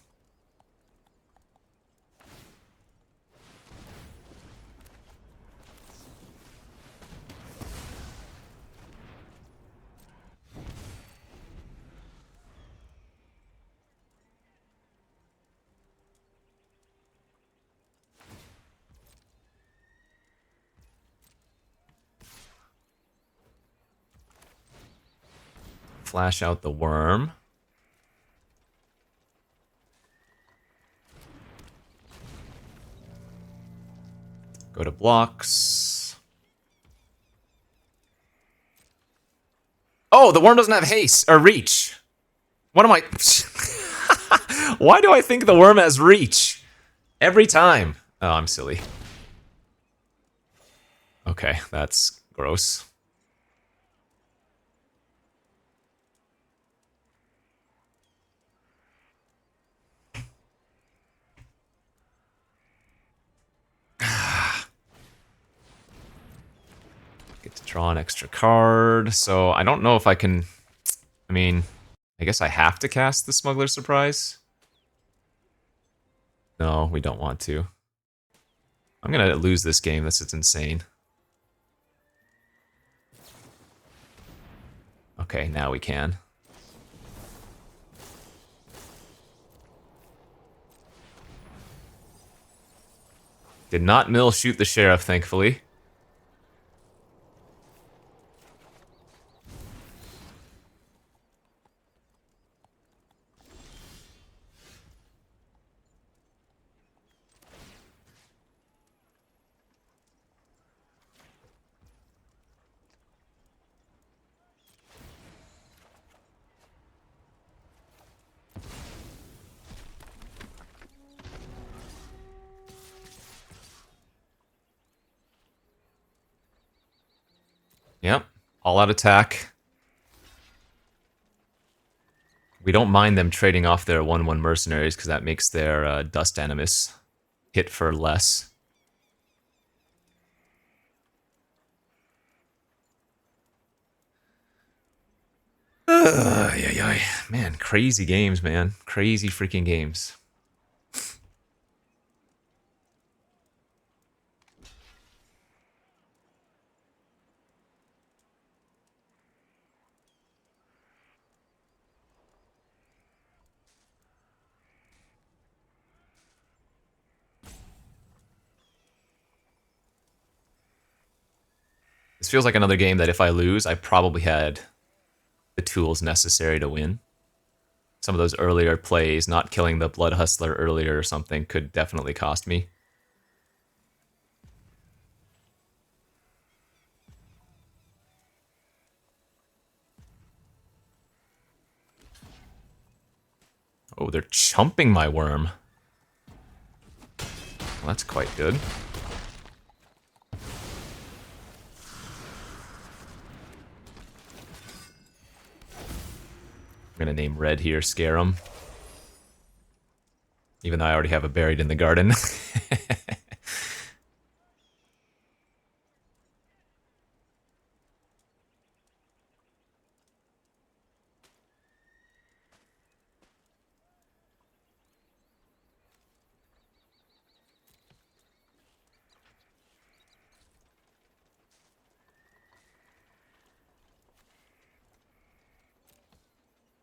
Flash out the Worm. Go to blocks. Oh, the Worm doesn't have haste or reach. What am I? Why do I think the Worm has reach? Every time. Oh, I'm silly. Okay, that's gross. Get to draw an extra card. So I don't know if I can... I mean, I guess I have to cast the Smuggler's Surprise. No, we don't want to. I'm gonna lose this game. This is insane. Okay, now we can. Did not mill Shoot the Sheriff, thankfully. Yep, all-out attack. We don't mind them trading off their 1/1 mercenaries because that makes their Dust Animus hit for less. Man, crazy games, man. Crazy freaking games. This feels like another game that if I lose, I probably had the tools necessary to win. Some of those earlier plays, not killing the Blood Hustler earlier or something, could definitely cost me. Oh, they're chumping my Worm. Well, that's quite good. I'm gonna name Red here, scare him. Even though I already have it buried in the garden.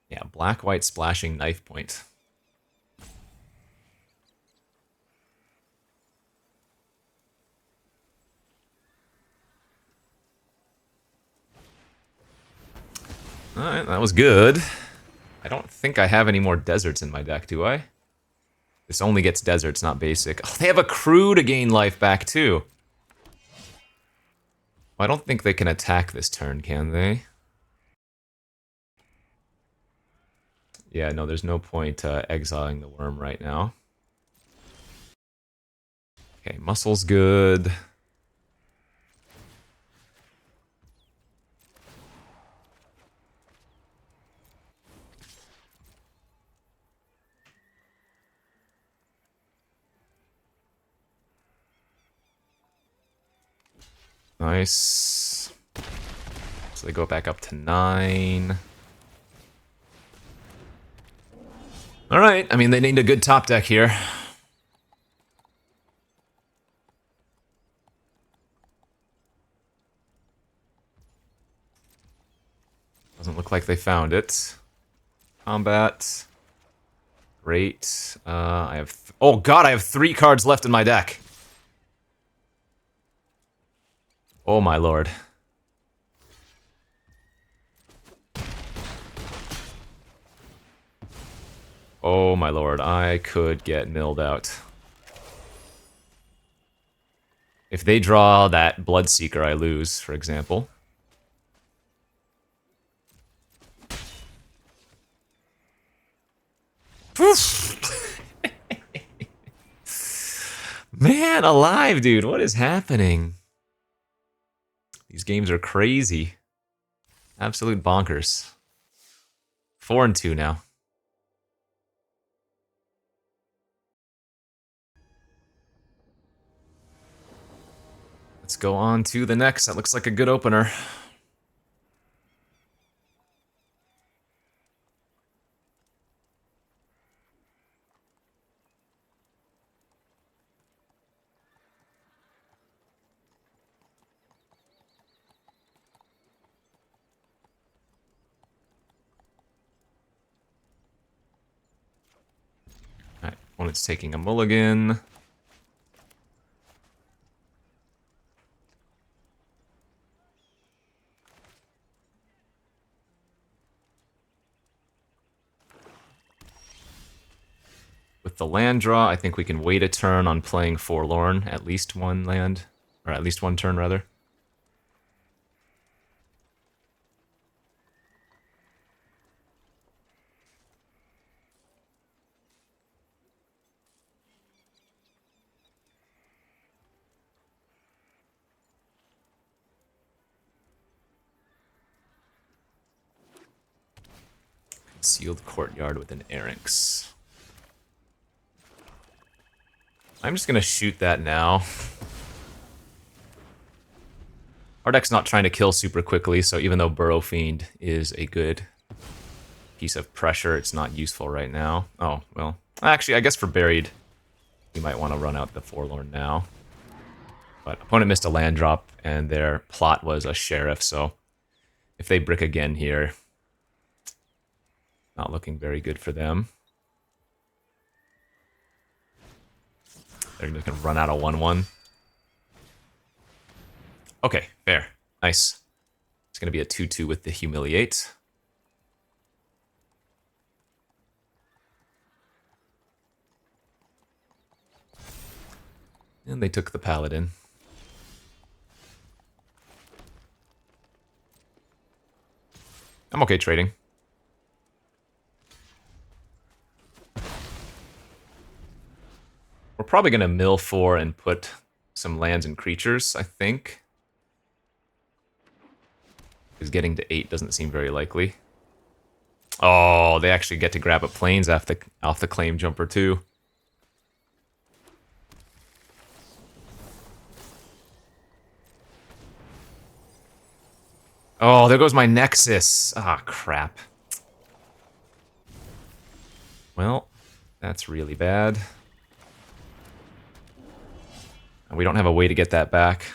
Yeah, black-white splashing knife point. Alright, that was good. I don't think I have any more deserts in my deck, do I? This only gets deserts, not basic. Oh, they have a crew to gain life back, too. I don't think they can attack this turn, can they? Yeah, no, there's no point exiling the worm right now. Okay, muscle's good. Nice. So they go back up to 9. Alright, I mean, they need a good top deck here. Doesn't look like they found it. Combat. Great. I have... oh god, I have 3 cards left in my deck. Oh my lord. Oh my lord, I could get milled out. If they draw that Bloodseeker, I lose, for example. Man alive, dude, what is happening? These games are crazy. Absolute bonkers. 4-2 now. Let's go on to the next. That looks like a good opener. Alright, opponent's taking a mulligan. With the land draw, I think we can wait a turn on playing Forlorn. At least one land. Or at least one turn, rather. Concealed Courtyard with an Erynx. I'm just gonna shoot that now. Our deck's not trying to kill super quickly, so even though Burrow Fiend is a good piece of pressure, it's not useful right now. Oh, well. Actually, I guess for Buried, you might want to run out the Forlorn now. But opponent missed a land drop, and their plot was a Sheriff, so if they brick again here, not looking very good for them. They're just going to run out of 1-1. Okay, fair. Nice. It's going to be a 2-2 with the Humiliate. And they took the Paladin. I'm okay trading. We're probably going to mill 4 and put some lands and creatures, I think. Because getting to 8 doesn't seem very likely. Oh, they actually get to grab up planes off the claim jumper too. Oh, there goes my Nexus. Ah, crap. Well, that's really bad. And we don't have a way to get that back.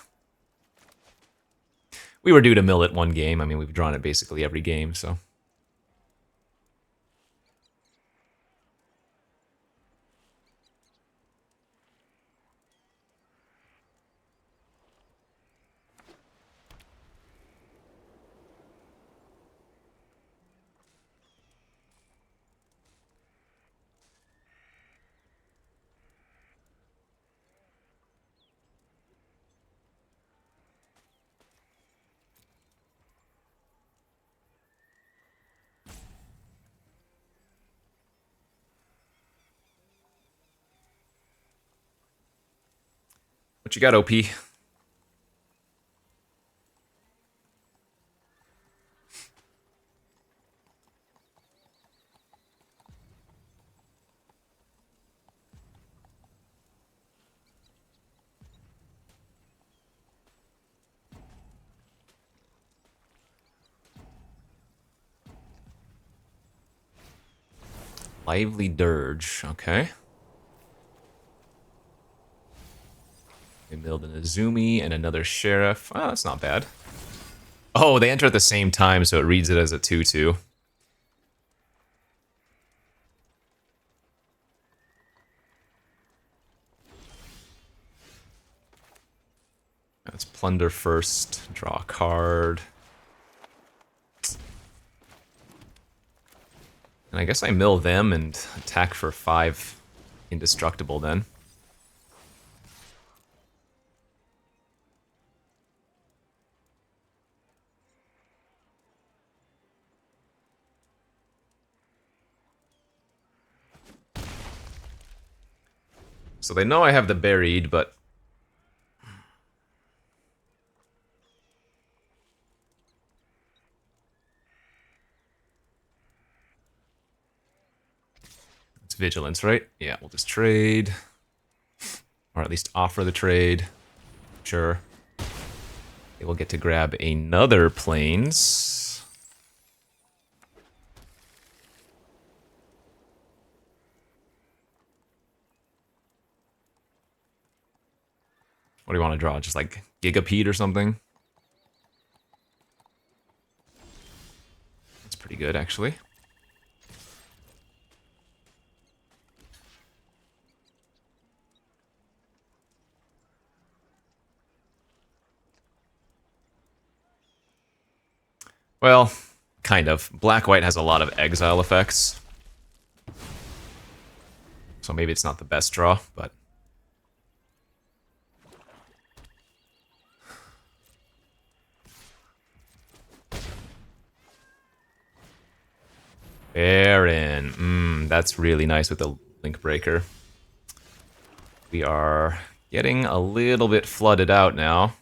We were due to mill it one game. I mean, we've drawn it basically every game, so... What you got, OP? Lively Dirge, okay. They milled an Azumi and another Sheriff. Oh, that's not bad. Oh, they enter at the same time, so it reads it as a 2-2. Let's plunder first, draw a card. And I guess I mill them and attack for 5 indestructible then. So they know I have the buried, but it's vigilance, right? Yeah, we'll just trade. Or at least offer the trade. Sure. They will get to grab another plains. What do you want to draw? Just like Gigapede or something? That's pretty good, actually. Well, kind of. Black-white has a lot of exile effects. So maybe it's not the best draw, but... Baron. That's really nice with the Link Breaker. We are getting a little bit flooded out now.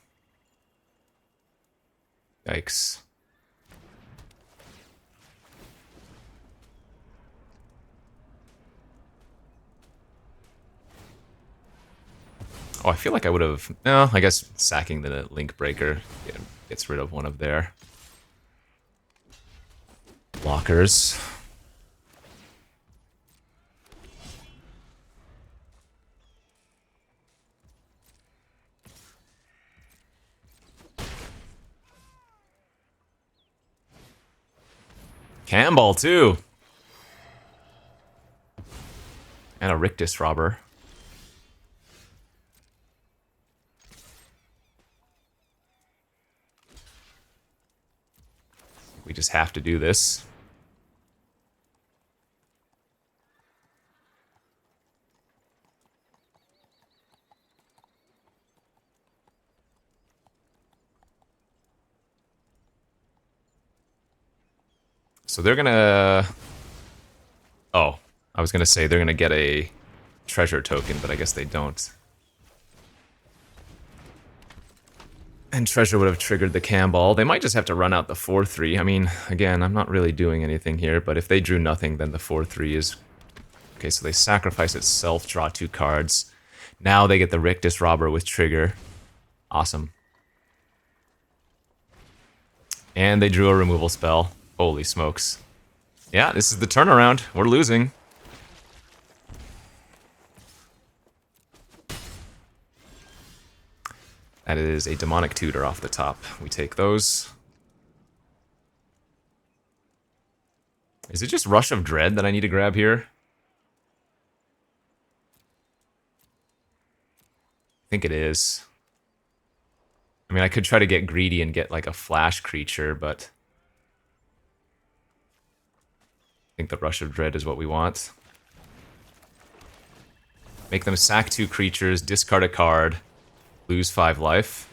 Yikes. Oh, I feel like I would have... No, I guess sacking the Link Breaker gets rid of one of their blockers. Campbell, too. And a Rictus Robber. We just have to do this. So they're gonna... Oh, I was gonna say they're gonna get a treasure token, but I guess they don't. And treasure would have triggered the Campbell. They might just have to run out the 4-3. I mean, again, I'm not really doing anything here, but if they drew nothing, then the 4-3 is... Okay, so they sacrifice itself, draw 2 cards. Now they get the Rictus Robber with trigger. Awesome. And they drew a removal spell. Holy smokes. Yeah, this is the turnaround. We're losing. That is a Demonic Tutor off the top. We take those. Is it just Rush of Dread that I need to grab here? I think it is. I mean, I could try to get greedy and get like a flash creature, but... I think the Rush of Dread is what we want. Make them sack 2 creatures, discard a card, lose 5 life.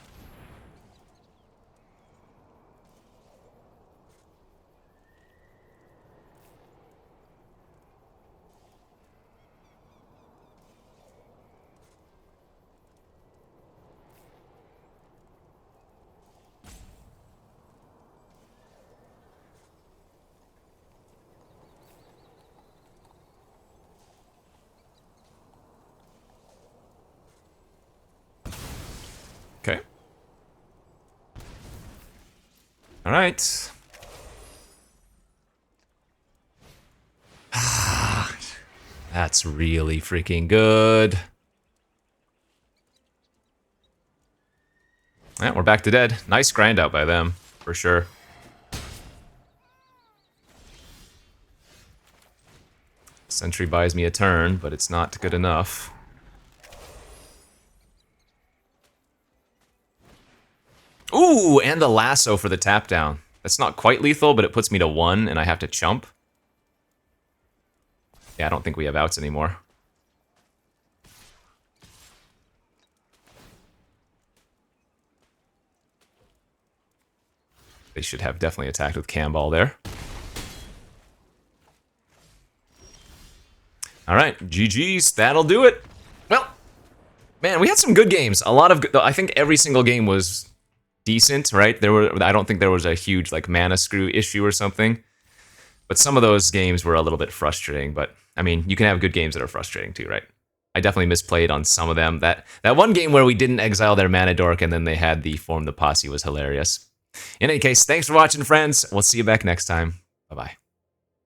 All right. That's really freaking good. Yeah, we're back to dead. Nice grind out by them, for sure. Sentry buys me a turn, but it's not good enough. Ooh, and the lasso for the tap down. That's not quite lethal, but it puts me to 1, and I have to chump. Yeah, I don't think we have outs anymore. They should have definitely attacked with Camball there. Alright, GG's, that'll do it. Well, man, we had some good games. A lot of good, I think every single game was decent, right? I don't think there was a huge like mana screw issue or something. But some of those games were a little bit frustrating, but I mean, you can have good games that are frustrating too, right? I definitely misplayed on some of them. That one game where we didn't exile their mana dork and then they had the form the posse was hilarious. In any case, thanks for watching, friends. We'll see you back next time. Bye-bye.